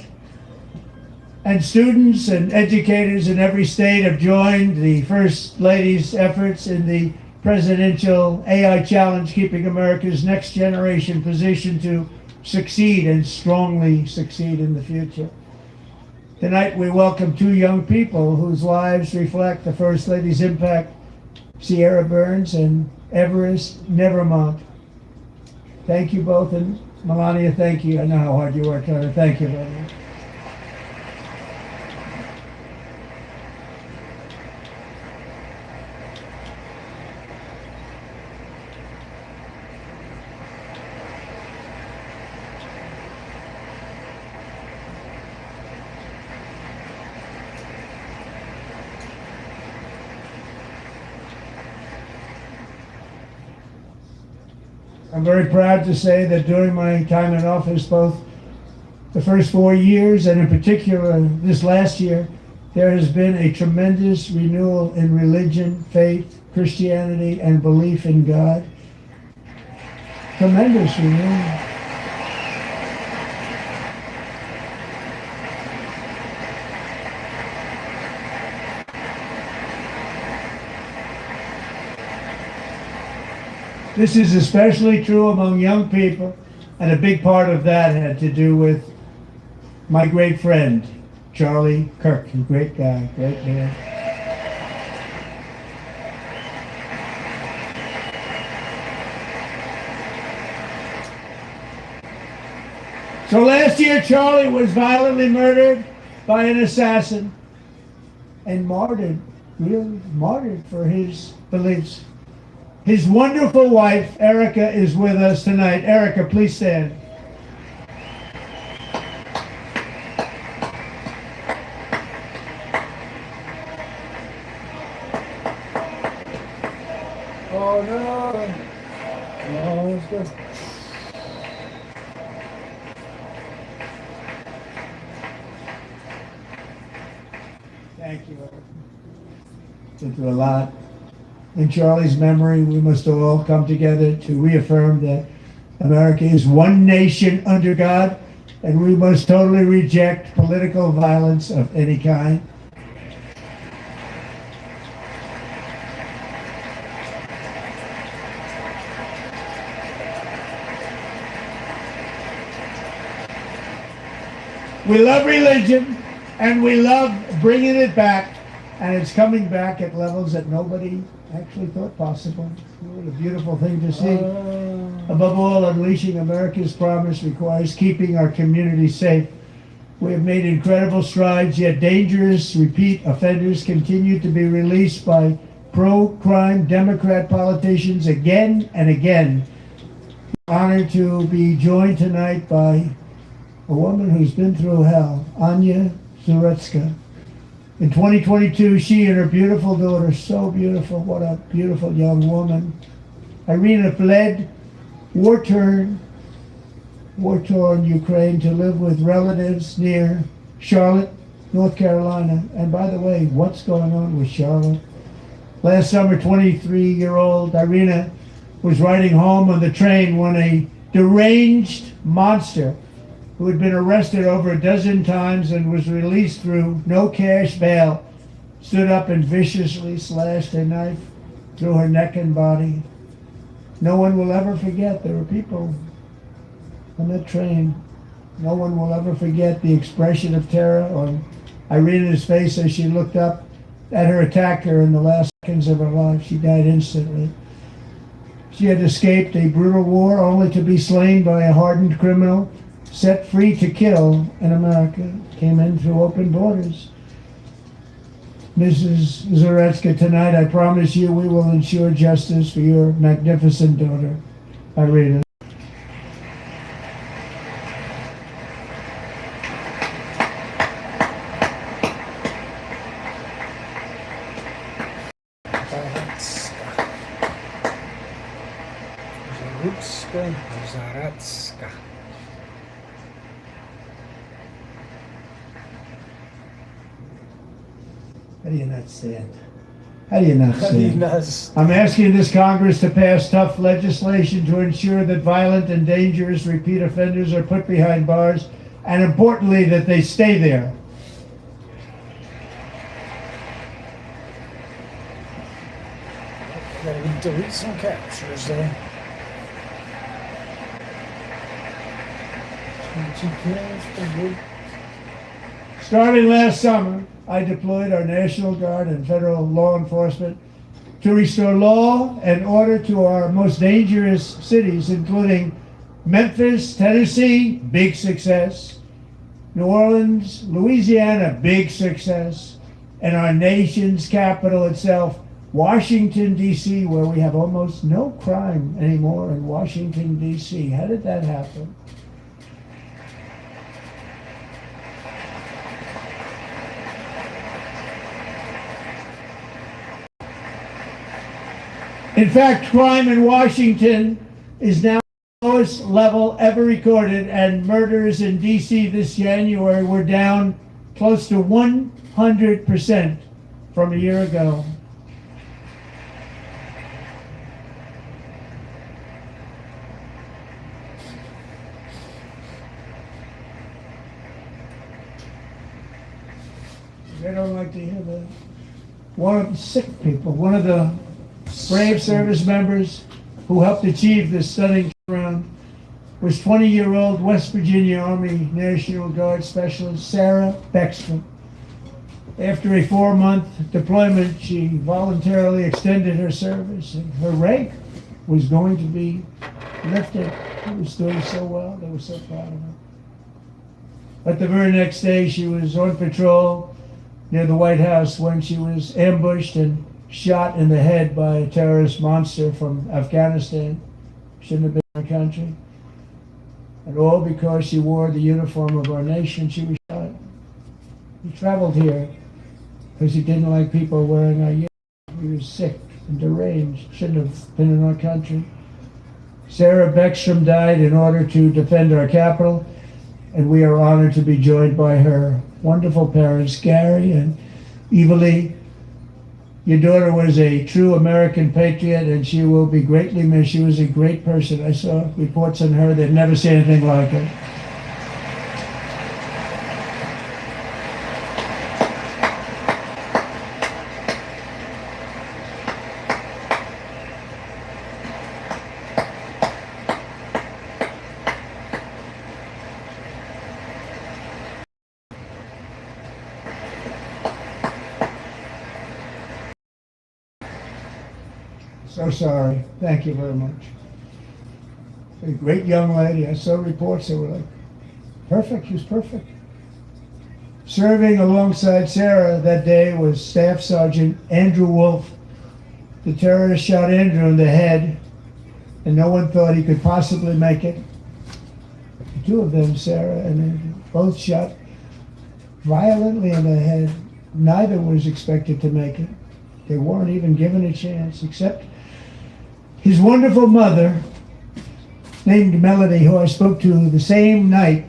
And students and educators in every state have joined the First Lady's efforts in the presidential AI challenge, keeping America's next generation positioned to succeed and strongly succeed in the future. Tonight we welcome two young people whose lives reflect the First Lady's impact, Sierra Burns and Everest Nevermont. Thank you both, and Melania, thank you. I know how hard you work on it. Thank you, brother. I'm very proud to say that during my time in office, both the first 4 years and in particular this last year, there has been a tremendous renewal in religion, faith, Christianity, and belief in God. Tremendous renewal. This is especially true among young people, and a big part of that had to do with my great friend, Charlie Kirk. A great guy, great man. So last year, Charlie was violently murdered by an assassin and martyred, really martyred for his beliefs. His wonderful wife, Erica, is with us tonight. Erica, please stand. Oh no! Oh, that's good. Thank you, Erica. Been through a lot. In Charlie's memory, we must all come together to reaffirm that America is one nation under God, and we must totally reject political violence of any kind. We love religion, and we love bringing it back, and it's coming back at levels that nobody actually thought possible. It's really a beautiful thing to see. Above all, unleashing America's promise requires keeping our community safe. We have made incredible strides, yet dangerous repeat offenders continue to be released by pro-crime Democrat politicians again and again. Honored to be joined tonight by a woman who's been through hell, Anya Zuretska. In 2022, she and her beautiful daughter, so beautiful, what a beautiful young woman, Irina, fled war-torn Ukraine to live with relatives near Charlotte, North Carolina. And by the way, what's going on with Charlotte? Last summer, 23-year-old Irina was riding home on the train when a deranged monster who had been arrested over a dozen times and was released through no cash bail, stood up and viciously slashed a knife through her neck and body. No one will ever forget. There were people on that train. No one will ever forget the expression of terror on Irina's face as she looked up at her attacker in the last seconds of her life. She died instantly. She had escaped a brutal war only to be slain by a hardened criminal set free to kill in America came in through open borders. Mrs. Zaretska, tonight I promise you we will ensure justice for your magnificent daughter, Irina. Zaretska. How do you not stand? How do you not How do you stand? not- I'm asking this Congress to pass tough legislation to ensure that violent and dangerous repeat offenders are put behind bars, and importantly, that they stay there. Gotta delete some captures there. 22 kills per week. Starting last summer, I deployed our National Guard and federal law enforcement to restore law and order to our most dangerous cities, including Memphis, Tennessee, big success, New Orleans, Louisiana, big success, and our nation's capital itself, Washington, D.C., where we have almost no crime anymore in Washington, D.C. How did that happen? In fact, crime in Washington is now the lowest level ever recorded, and murders in D.C. this January were down close to 100% from a year ago. They don't like to hear that. One of the sick people, one of the brave service members who helped achieve this stunning turnaround was 20-year-old West Virginia Army National Guard Specialist Sarah Beckstrom. After a 4-month deployment, she voluntarily extended her service, and her rank was going to be lifted. She was doing so well. They were so proud of her. But the very next day, she was on patrol near the White House when she was ambushed and shot in the head by a terrorist monster from Afghanistan. Shouldn't have been in our country. And all because she wore the uniform of our nation. She was shot. He traveled here because he didn't like people wearing our uniform. He was sick and deranged. Shouldn't have been in our country. Sarah Beckstrom died in order to defend our capital, and we are honored to be joined by her wonderful parents, Gary and Eva Lee. Your daughter was a true American patriot, and she will be greatly missed. She was a great person. I saw reports on her. They've never seen anything like it. So sorry. Thank you very much. A great young lady. I saw reports that were like, perfect. She was perfect. Serving alongside Sarah that day was Staff Sergeant Andrew Wolf. The terrorist shot Andrew in the head, and no one thought he could possibly make it. The two of them, Sarah and Andrew, both shot violently in the head. Neither was expected to make it. They weren't even given a chance, except his wonderful mother, named Melody, who I spoke to the same night.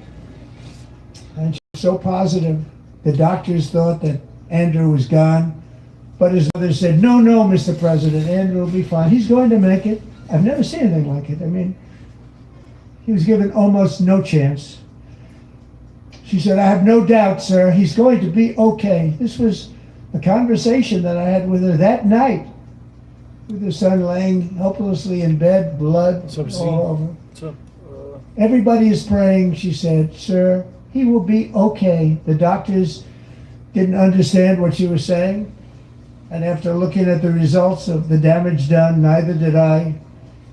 And she was so positive. The doctors thought that Andrew was gone. But his mother said, no, Mr. President, Andrew will be fine. He's going to make it. I've never seen anything like it. I mean, he was given almost no chance. She said, I have no doubt, sir, he's going to be okay. This was a conversation that I had with her that night, with her son laying helplessly in bed, blood all over. What's up? Everybody is praying, she said, sir, he will be okay. The doctors didn't understand what she was saying, and after looking at the results of the damage done, neither did I.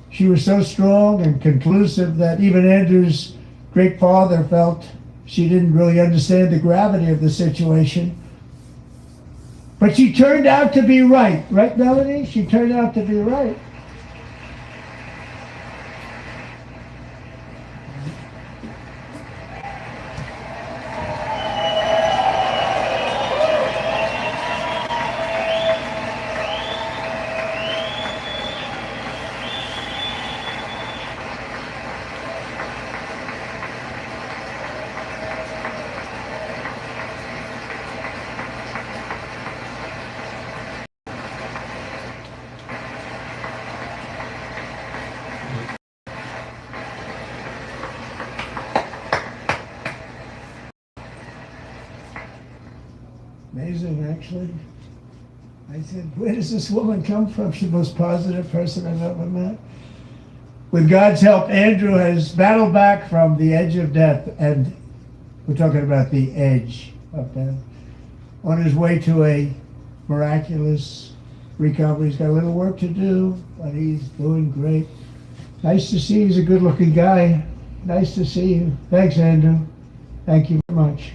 She was so strong and conclusive that even Andrew's great father felt she didn't really understand the gravity of the situation. But she turned out to be right. Right, Melanie? She turned out to be right. Amazing, actually. I said, where does this woman come from? She's the most positive person I've ever met. With God's help, Andrew has battled back from the edge of death, and we're talking about the edge of death, on his way to a miraculous recovery. He's got a little work to do, but he's doing great. Nice to see you. He's a good-looking guy. Nice to see you. Thanks, Andrew. Thank you very much.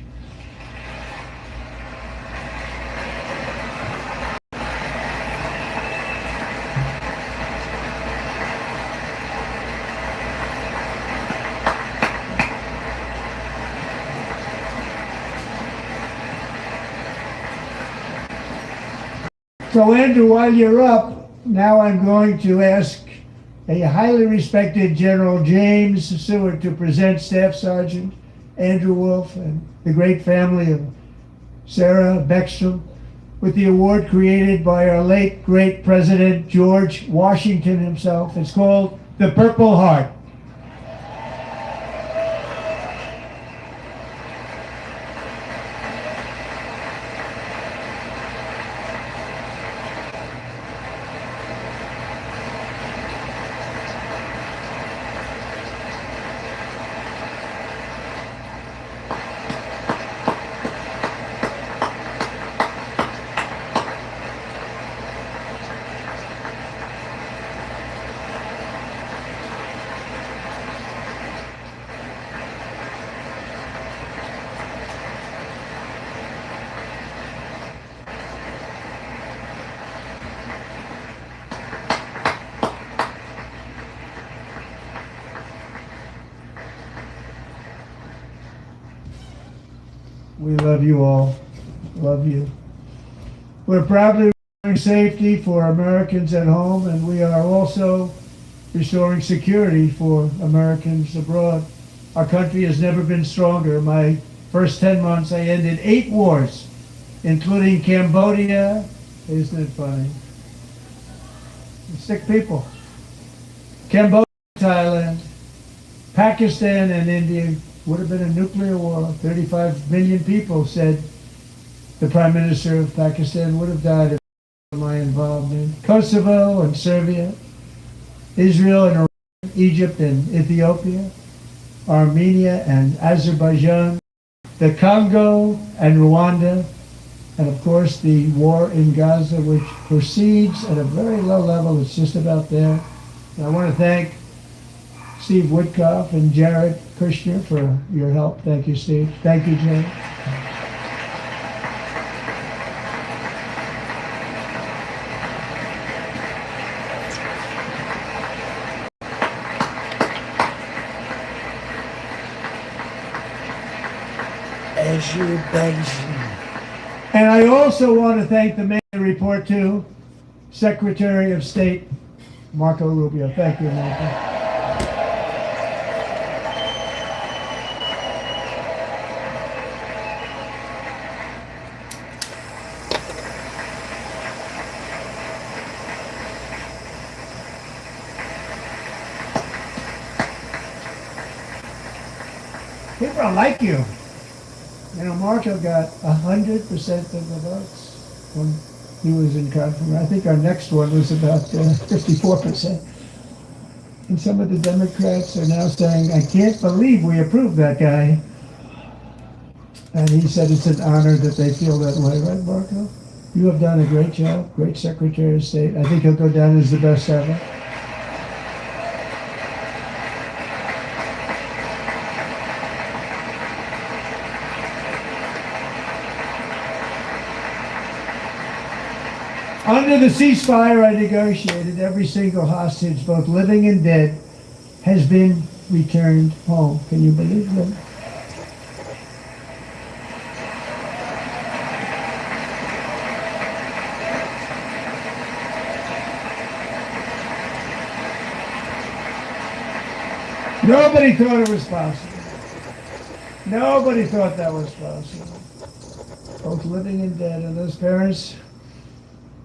So Andrew, while you're up, now I'm going to ask a highly respected General James Seward to present Staff Sergeant Andrew Wolf and the great family of Sarah Beckstrom with the award created by our late great President George Washington himself. It's called the Purple Heart. We love you all. Love you. We're proudly restoring safety for Americans at home, and we are also restoring security for Americans abroad. Our country has never been stronger. My first 10 months, I ended 8 wars, including Cambodia. Isn't it funny? Sick people. Cambodia, Thailand, Pakistan, and India. Would have been a nuclear war. 35 million people, said the Prime Minister of Pakistan, would have died if my involvement. Kosovo and Serbia, Israel and Iran, Egypt and Ethiopia, Armenia and Azerbaijan, the Congo and Rwanda, and of course the war in Gaza, which proceeds at a very low level. It's just about there. And I want to thank Steve Woodcock and Jared Kushner for your help. Thank you, Steve. Thank you, Jay. And I also want to thank the Mayor Report to Secretary of State Marco Rubio. Thank you, Marco. People don't like you. You know, Marco got 100% of the votes when he was in confirmation. I think our next one was about 54%. And some of the Democrats are now saying, I can't believe we approved that guy. And he said it's an honor that they feel that way, right, Marco? You have done a great job, great Secretary of State. I think he'll go down as the best ever. Under the ceasefire I negotiated, every single hostage, both living and dead, has been returned home. Can you believe that? Nobody thought it was possible. Nobody thought that was possible. Both living and dead. And those parents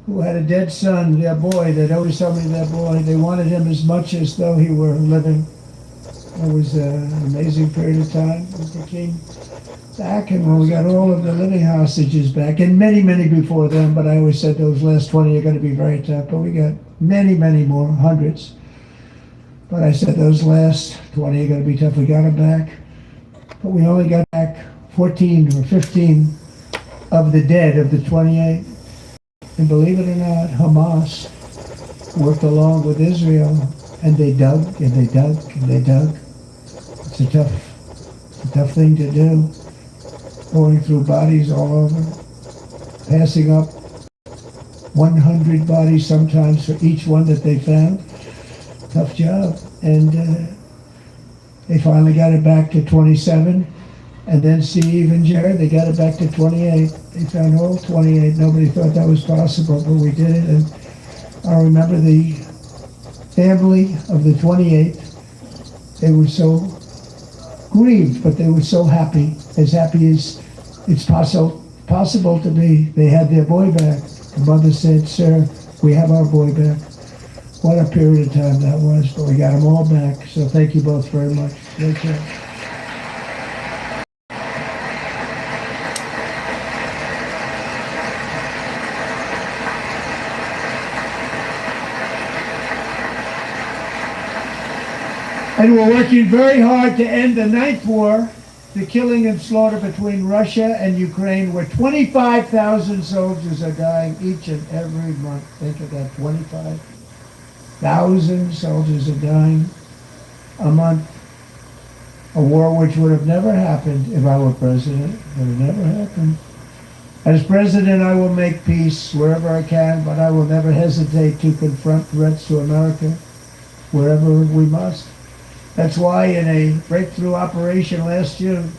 who had a dead son, their boy, they'd always tell me their boy, they wanted him as much as though he were living. It was an amazing period of time. We came back, and when we got all of the living hostages back, and many, many before them, but I always said those last 20 are going to be very tough, but we got many, many more, hundreds. But I said those last 20 are going to be tough. We got them back. But we only got back 14 or 15 of the dead of the 28. And believe it or not, Hamas worked along with Israel, and they dug, and they dug, and they dug. It's a tough thing to do. Going through bodies all over, passing up 100 bodies sometimes for each one that they found. Tough job. And they finally got it back to 27. And then Steve and Jared, they got it back to 28. They found all 28. Nobody thought that was possible, but we did it. And I remember the family of the 28. They were so grieved, but they were so happy as it's possible to be. They had their boy back. The mother said, "Sir, we have our boy back." What a period of time that was, but we got them all back. So thank you both very much. Great job. And we're working very hard to end the ninth war, the killing and slaughter between Russia and Ukraine, where 25,000 soldiers are dying each and every month. Think of that, 25,000 soldiers are dying a month. A war which would have never happened if I were president. It would have never happened. As president, I will make peace wherever I can, but I will never hesitate to confront threats to America wherever we must. That's why in a breakthrough operation last June,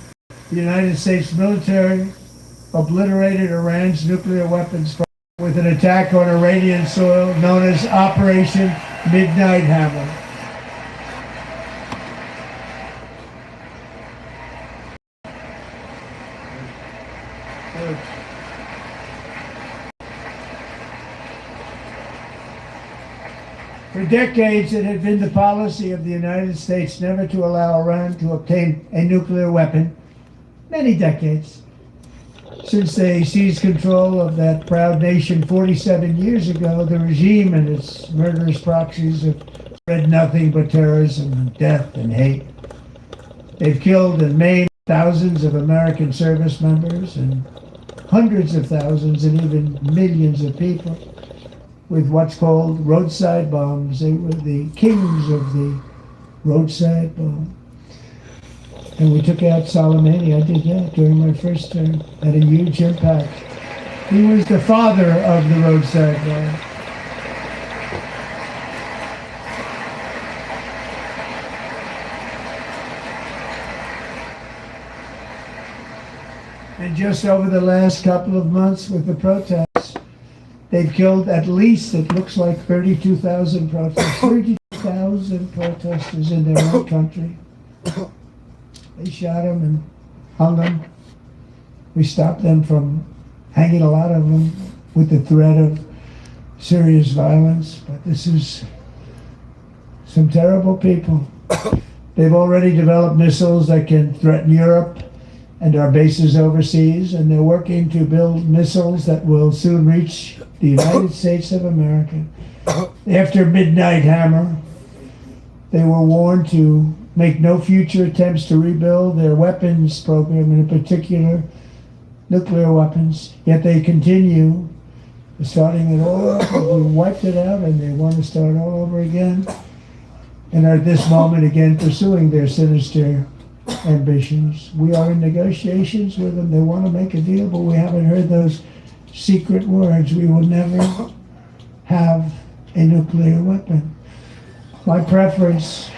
the United States military obliterated Iran's nuclear weapons with an attack on Iranian soil known as Operation Midnight Hammer. For decades, it had been the policy of the United States never to allow Iran to obtain a nuclear weapon. Many decades. Since they seized control of that proud nation 47 years ago, the regime and its murderous proxies have spread nothing but terrorism and death and hate. They've killed and maimed thousands of American service members and hundreds of thousands and even millions of people with what's called roadside bombs. They were the kings of the roadside bomb. And we took out Soleimani. I did that during my first term. Had a huge impact. He was the father of the roadside bomb. And just over the last couple of months with the protests, they've killed at least, it looks like 32,000 protesters. 32,000 protesters in their own country. They shot them and hung them. We stopped them from hanging a lot of them with the threat of serious violence. But this is some terrible people. They've already developed missiles that can threaten Europe and our bases overseas, and they're working to build missiles that will soon reach the United States of America. After Midnight Hammer, they were warned to make no future attempts to rebuild their weapons program, and in particular, nuclear weapons. Yet they continue, starting it all over. We wiped it out, and they want to start all over again. And are at this moment again pursuing their sinister ambitions. We are in negotiations with them. They want to make a deal, but we haven't heard those secret words. We will never have a nuclear weapon. My preference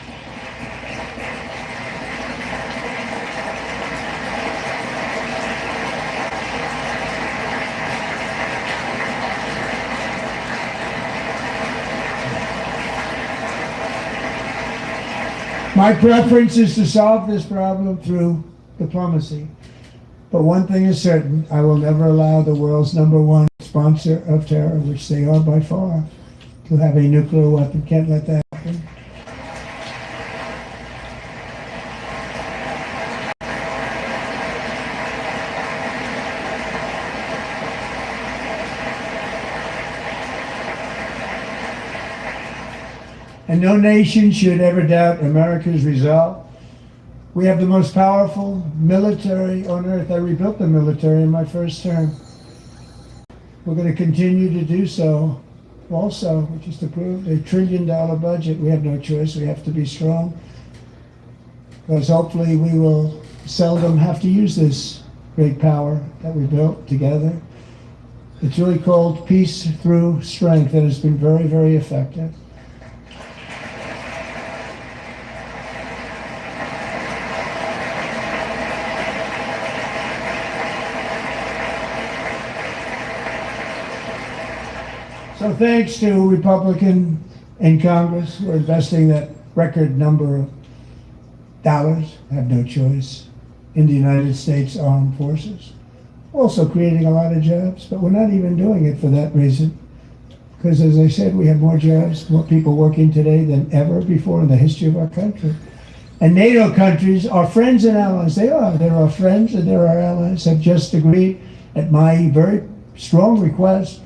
is to solve this problem through diplomacy. But one thing is certain, I will never allow the world's #1 sponsor of terror, which they are by far, to have a nuclear weapon. Can't let that happen. And no nation should ever doubt America's resolve. We have the most powerful military on earth. I rebuilt the military in my first term. We're going to continue to do so also, which is to prove a $1 trillion budget. We have no choice. We have to be strong. Because hopefully we will seldom have to use this great power that we built together. It's really called peace through strength, and it's been very, very effective. So thanks to Republicans in Congress who are investing that record number of dollars, have no choice, in the United States Armed Forces. Also creating a lot of jobs, but we're not even doing it for that reason. Because as I said, we have more jobs, more people working today than ever before in the history of our country. And NATO countries, our friends and allies, they're our friends and they're our allies, have just agreed at my very strong request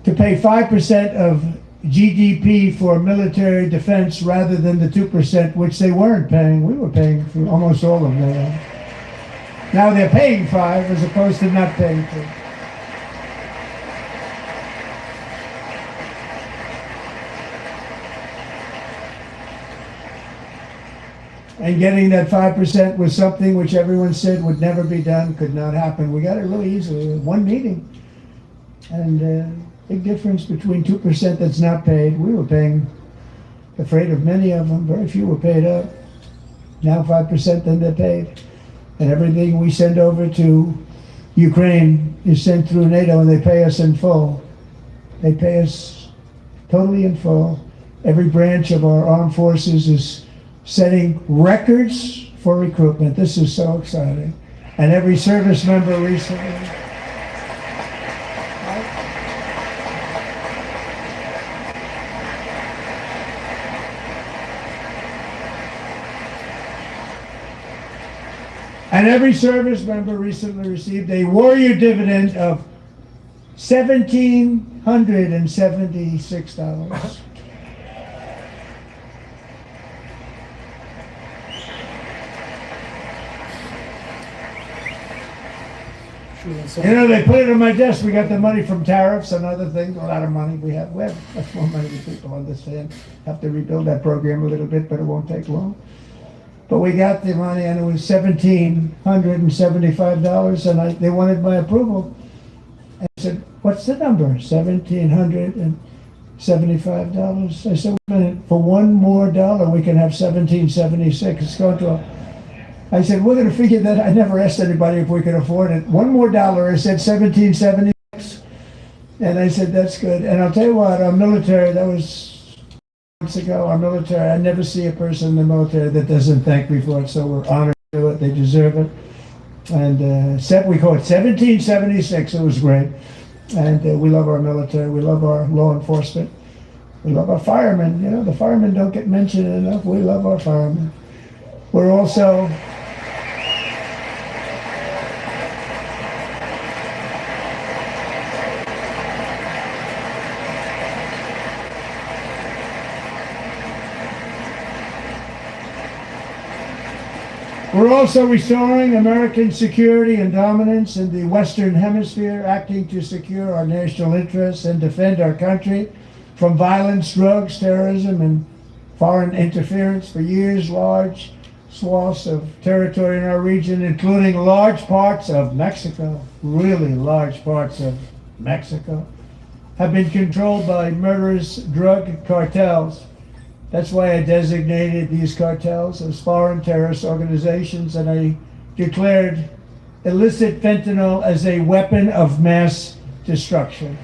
to pay 5% of GDP for military defense rather than the 2%, which they weren't paying. We were paying for almost all of that. Now they're paying 5 as opposed to not paying 2. And getting that 5% was something which everyone said would never be done, could not happen. We got it really easily with one meeting. And big difference between 2% that's not paid. We were paying, afraid of many of them, very few were paid up. Now 5% then they're paid. And everything we send over to Ukraine is sent through NATO and they pay us in full. They pay us totally in full. Every branch of our armed forces is setting records for recruitment. This is so exciting. And every service member recently, received a warrior dividend of $1,776. You know, they put it on my desk. We got the money from tariffs and other things, a lot of money. We have much more money than people understand. Have to rebuild that program a little bit, but it won't take long. But we got the money, and it was $1,775, and they wanted my approval. And I said, "What's the number?" $1,775. I said, "Wait a minute, for one more dollar, we can have $1,776. It's going to." I said, "We're going to figure that." I never asked anybody if we could afford it. One more dollar. I said $1,776, and I said, "That's good." And I'll tell you what, our military, that was months ago, our military, I never see a person in the military that doesn't thank me for it, so we're honored to do it. They deserve it. And we call it 1776. It was great. And we love our military. We love our law enforcement. We love our firemen. You know, the firemen don't get mentioned enough. We love our firemen. We're also... We're also restoring American security and dominance in the Western Hemisphere, acting to secure our national interests and defend our country from violence, drugs, terrorism, and foreign interference. For years, large swaths of territory in our region, including large parts of Mexico, really large parts of Mexico, have been controlled by murderous drug cartels. That's why I designated these cartels as foreign terrorist organizations, and I declared illicit fentanyl as a weapon of mass destruction.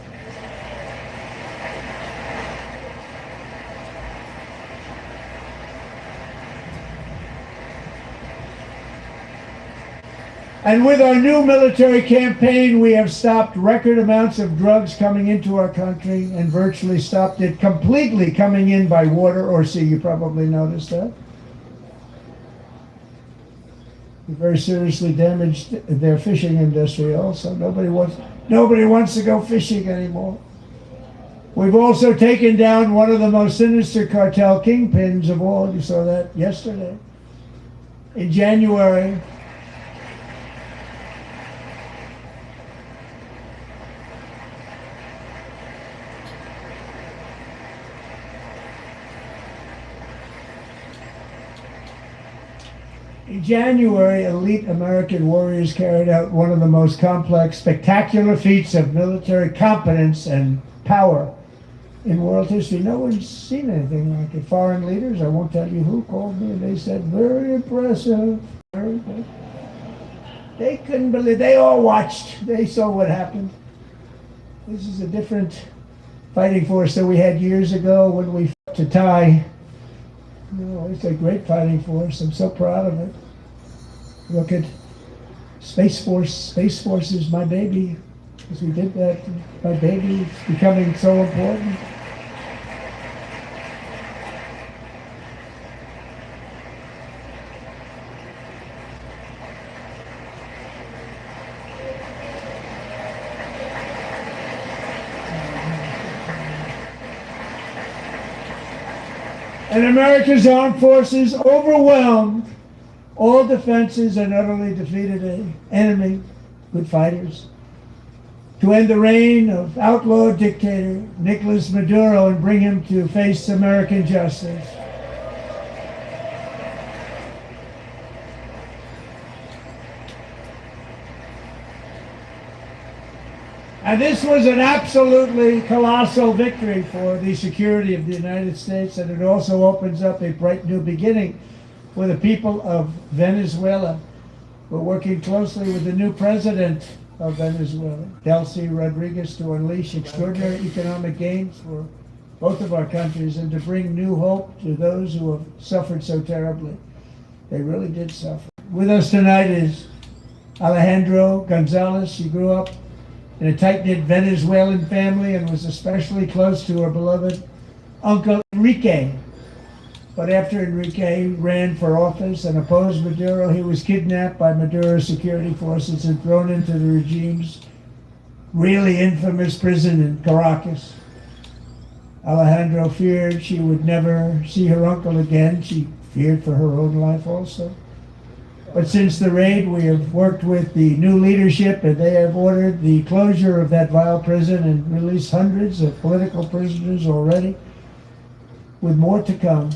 And with our new military campaign, we have stopped record amounts of drugs coming into our country and virtually stopped it completely coming in by water or sea. You probably noticed that. We very seriously damaged their fishing industry also. Nobody wants to go fishing anymore. We've also taken down one of the most sinister cartel kingpins of all. You saw that yesterday. In January, elite American warriors carried out one of the most complex, spectacular feats of military competence and power in world history. No one's seen anything like it. Foreign leaders, I won't tell you who, called me and they said, very impressive, very impressive. They couldn't believe, they all watched, they saw what happened. This is a different fighting force than we had years ago when we fought to tie. No, it's a great fighting force. I'm so proud of it. Look at Space Force. Space Force is my baby. Because we did that. My baby is becoming so important. And America's armed forces overwhelmed all defenses and utterly defeated an enemy, good fighters, to end the reign of outlaw dictator Nicolas Maduro and bring him to face American justice. And this was an absolutely colossal victory for the security of the United States, and it also opens up a bright new beginning for the people of Venezuela. We're working closely with the new president of Venezuela, Delcy Rodriguez, to unleash extraordinary economic gains for both of our countries and to bring new hope to those who have suffered so terribly. They really did suffer. With us tonight is Alejandro Gonzalez. She grew up in a tight-knit Venezuelan family and was especially close to her beloved uncle Enrique. But after Enrique ran for office and opposed Maduro, he was kidnapped by Maduro's security forces and thrown into the regime's really infamous prison in Caracas. Alejandro feared she would never see her uncle again. She feared for her own life also. But since the raid, we have worked with the new leadership, and they have ordered the closure of that vile prison and released hundreds of political prisoners already, with more to come.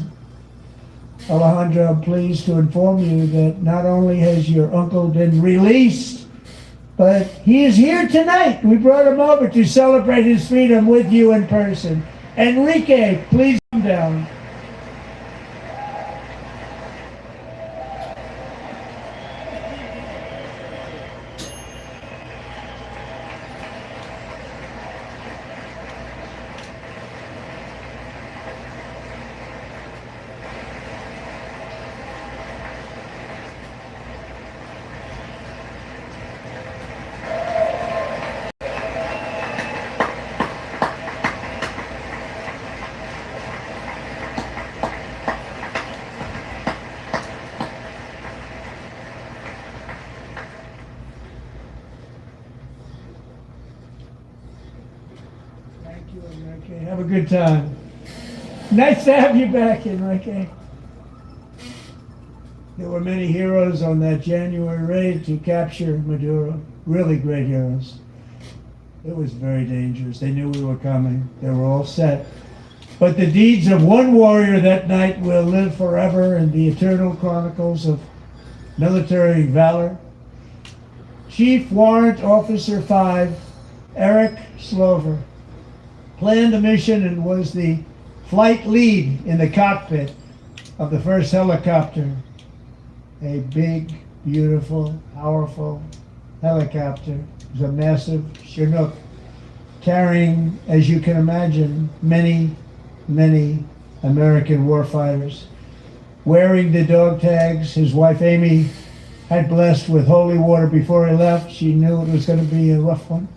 Alejandro, I'm pleased to inform you that not only has your uncle been released, but he is here tonight. We brought him over to celebrate his freedom with you in person. Enrique, please come down. Enrique, have a good time. Nice to have you back, Enrique. There were many heroes on that January raid to capture Maduro. Really great heroes. It was very dangerous. They knew we were coming. They were all set. But the deeds of one warrior that night will live forever in the eternal chronicles of military valor. Chief Warrant Officer 5, Eric Slover. planned the mission and was the flight lead in the cockpit of the first helicopter. A big, beautiful, powerful helicopter. It was a massive Chinook carrying, as you can imagine, many, many American warfighters. Wearing the dog tags his wife Amy had blessed with holy water before he left. She knew it was going to be a rough one.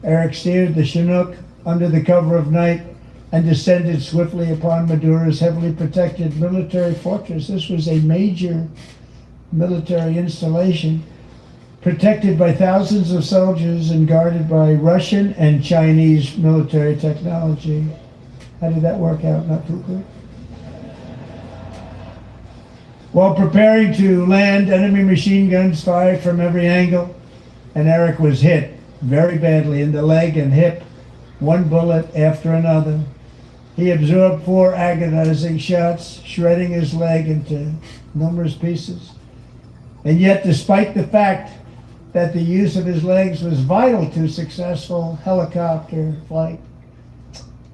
Eric steered the Chinook under the cover of night and descended swiftly upon Madura's heavily protected military fortress. This was a major military installation, protected by thousands of soldiers and guarded by Russian and Chinese military technology. How did that work out? Not too good. While preparing to land, enemy machine guns fired from every angle, and Eric was hit very badly in the leg and hip, one bullet after another. He absorbed 4 agonizing shots, shredding his leg into numerous pieces. And yet, despite the fact that the use of his legs was vital to successful helicopter flight,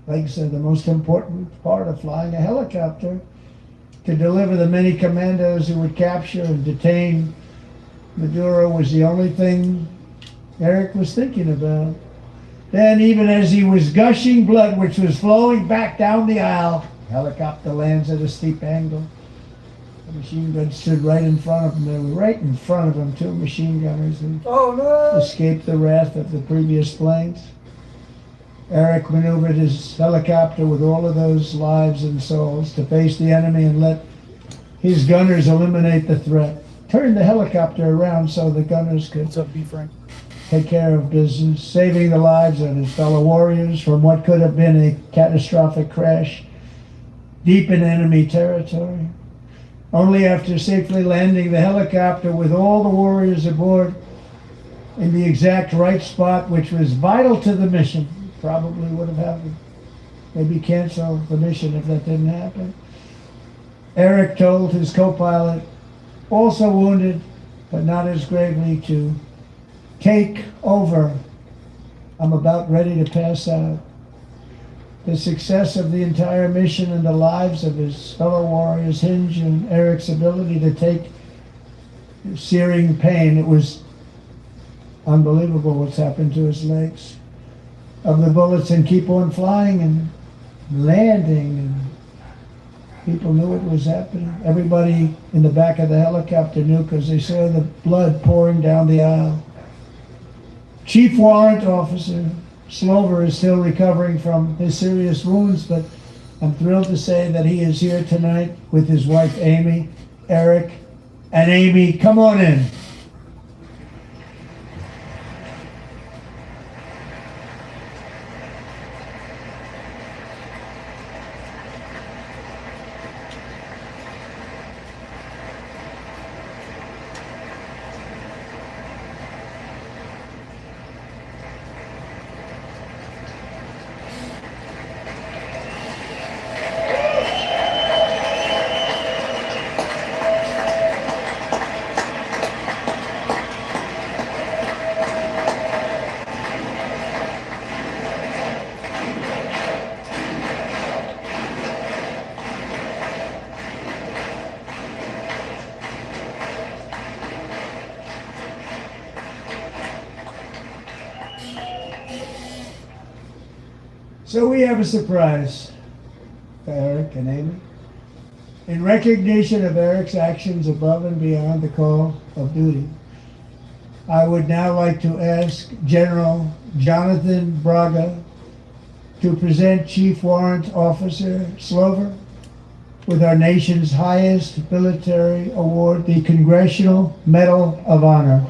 legs are the most important part of flying a helicopter. To deliver the many commandos who would capture and detain Maduro was the only thing Eric was thinking about. Then, even as he was gushing blood, which was flowing back down the aisle, the helicopter lands at a steep angle. The machine gun stood right in front of him. They were right in front of him, 2 machine gunners, and escaped the wrath of the previous planes. Eric maneuvered his helicopter with all of those lives and souls to face the enemy and let his gunners eliminate the threat. Turned the helicopter around so the gunners could What's up, B. Frank? take care of business, saving the lives of his fellow warriors from what could have been a catastrophic crash deep in enemy territory. Only after safely landing the helicopter with all the warriors aboard in the exact right spot, which was vital to the mission, probably would have happened. Maybe cancel the mission if that didn't happen. Eric told his co-pilot, also wounded but not as gravely, to take over. I'm about ready to pass out. The success of the entire mission and the lives of his fellow warriors hinge on Eric's ability to take searing pain. It was unbelievable what's happened to his legs of the bullets and keep on flying and landing, and people knew what was happening. Everybody in the back of the helicopter knew because they saw the blood pouring down the aisle. Chief Warrant Officer Slover is still recovering from his serious wounds, but I'm thrilled to say that he is here tonight with his wife Amy, Eric, and Amy, come on in. So we have a surprise for Eric and Amy. In recognition of Eric's actions above and beyond the call of duty, I would now like to ask General Jonathan Braga to present Chief Warrant Officer Slover with our nation's highest military award, the Congressional Medal of Honor.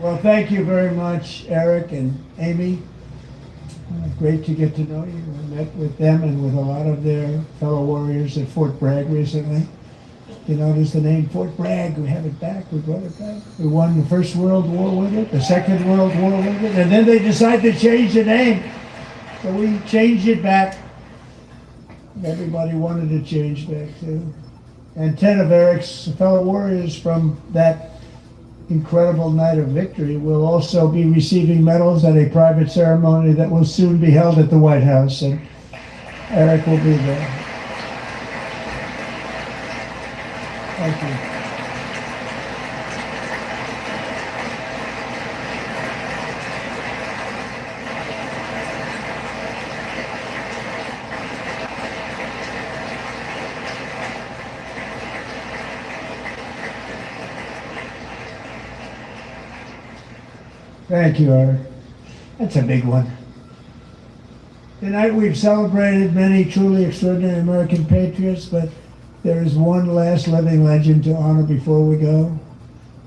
Well, thank you very much, Eric and Amy. Great to get to know you. I met with them and with a lot of their fellow warriors at Fort Bragg recently. You notice the name Fort Bragg, we have it back, we brought it back. We won the First World War with it, the Second World War with it, and then they decided to change the name. So we changed it back. Everybody wanted to change back too. And 10 of Eric's fellow warriors from that incredible night of victory will also be receiving medals at a private ceremony that will soon be held at the White House, and Eric will be there. Thank you. Thank you, Eric. That's a big one. Tonight we've celebrated many truly extraordinary American patriots, but there is one last living legend to honor before we go.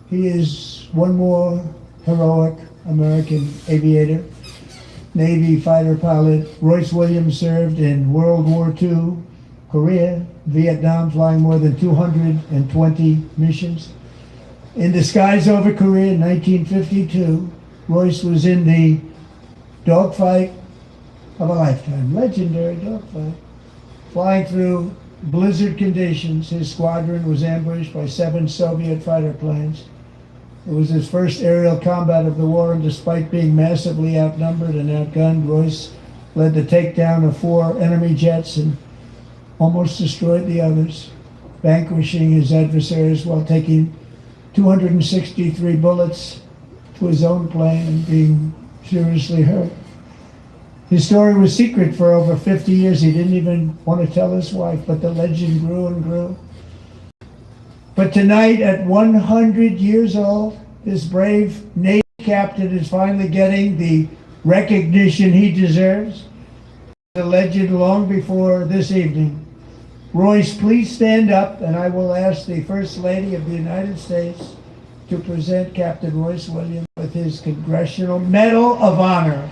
He is one more heroic American aviator, Navy fighter pilot. Royce Williams served in World War II, Korea, Vietnam, flying more than 220 missions. In the skies over Korea in 1952, Royce was in the dogfight of a lifetime, legendary dogfight. Flying through blizzard conditions, his squadron was ambushed by 7 Soviet fighter planes. It was his first aerial combat of the war, and despite being massively outnumbered and outgunned, Royce led the takedown of 4 enemy jets and almost destroyed the others, vanquishing his adversaries while taking 263 bullets to his own plane and being seriously hurt. His story was secret for over 50 years. He didn't even want to tell his wife, but the legend grew and grew. But tonight, at 100 years old, this brave Navy captain is finally getting the recognition he deserves. The legend long before this evening. Royce, please stand up, and I will ask the First Lady of the United States to present Captain Royce Williams with his Congressional Medal of Honor.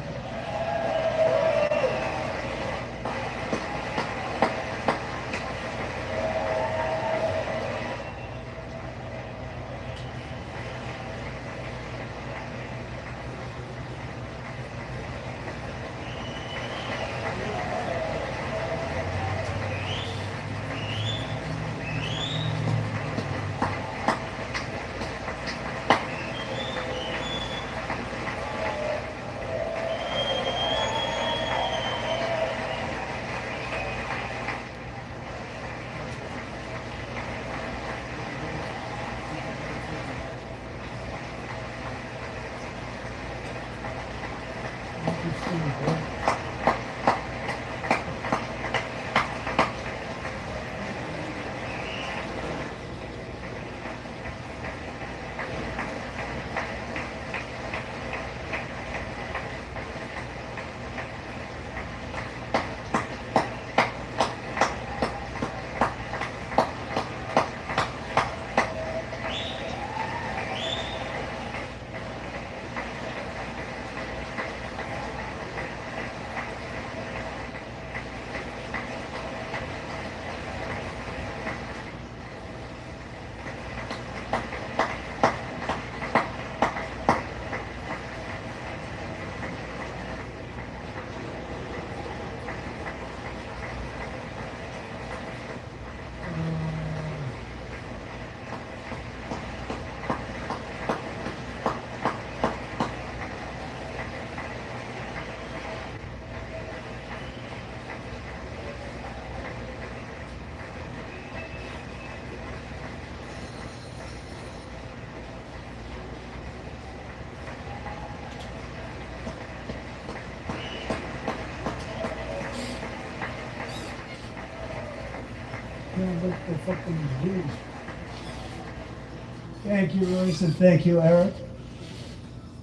Thank you, Royce, and thank you, Eric.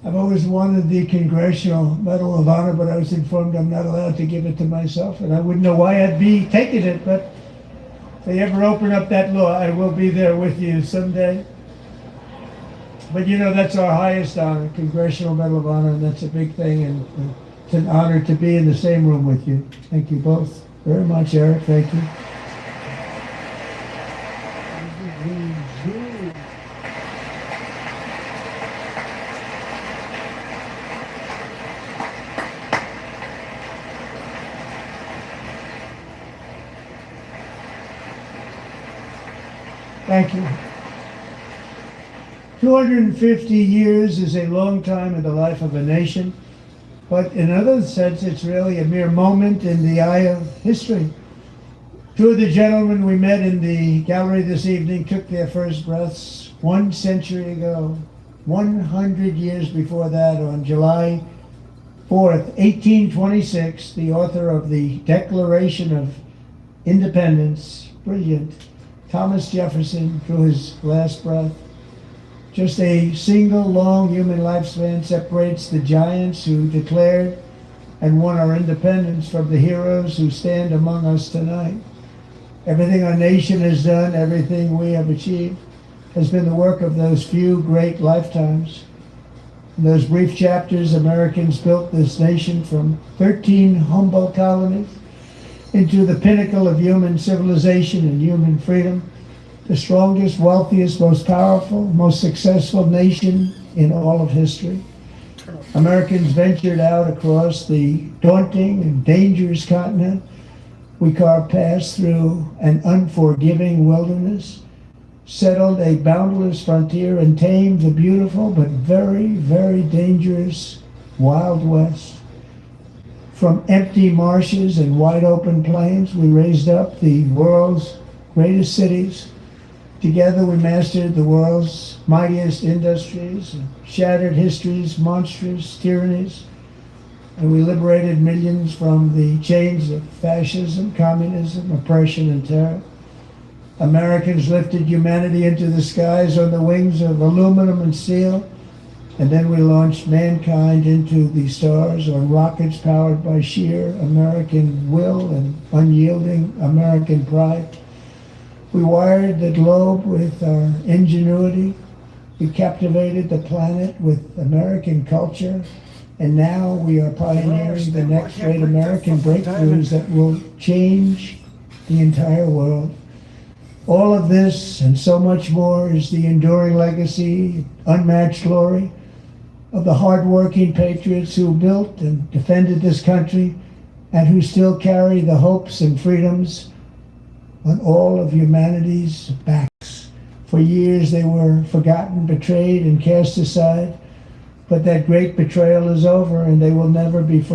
I've always wanted the Congressional Medal of Honor, but I was informed I'm not allowed to give it to myself, and I wouldn't know why I'd be taking it, but if they ever open up that law, I will be there with you someday. But you know, that's our highest honor, Congressional Medal of Honor, and that's a big thing, and it's an honor to be in the same room with you. Thank you both very much, Eric. Thank you. Thank you. 250 years is a long time in the life of a nation, but in another sense, it's really a mere moment in the eye of history. Two of the gentlemen we met in the gallery this evening took their first breaths 1 century ago, 100 years before that, on July 4th, 1826, the author of the Declaration of Independence, brilliant, Thomas Jefferson, drew his last breath. Just a single long human lifespan separates the giants who declared and won our independence from the heroes who stand among us tonight. Everything our nation has done, everything we have achieved, has been the work of those few great lifetimes. In those brief chapters, Americans built this nation from 13 humble colonies into the pinnacle of human civilization and human freedom, the strongest, wealthiest, most powerful, most successful nation in all of history. Americans ventured out across the daunting and dangerous continent. We carved paths through an unforgiving wilderness, settled a boundless frontier, and tamed the beautiful but very, very dangerous Wild West. From empty marshes and wide open plains, we raised up the world's greatest cities. Together we mastered the world's mightiest industries, shattered history's monstrous tyrannies, and we liberated millions from the chains of fascism, communism, oppression, and terror. Americans lifted humanity into the skies on the wings of aluminum and steel, and then we launched mankind into the stars on rockets powered by sheer American will and unyielding American pride. We wired the globe with our ingenuity. We captivated the planet with American culture. And now we are pioneering the next great American breakthroughs that will change the entire world. All of this and so much more is the enduring legacy, unmatched glory of the hardworking patriots who built and defended this country and who still carry the hopes and freedoms on all of humanity's backs. For years they were forgotten, betrayed, and cast aside, but that great betrayal is over and they will never be forgotten.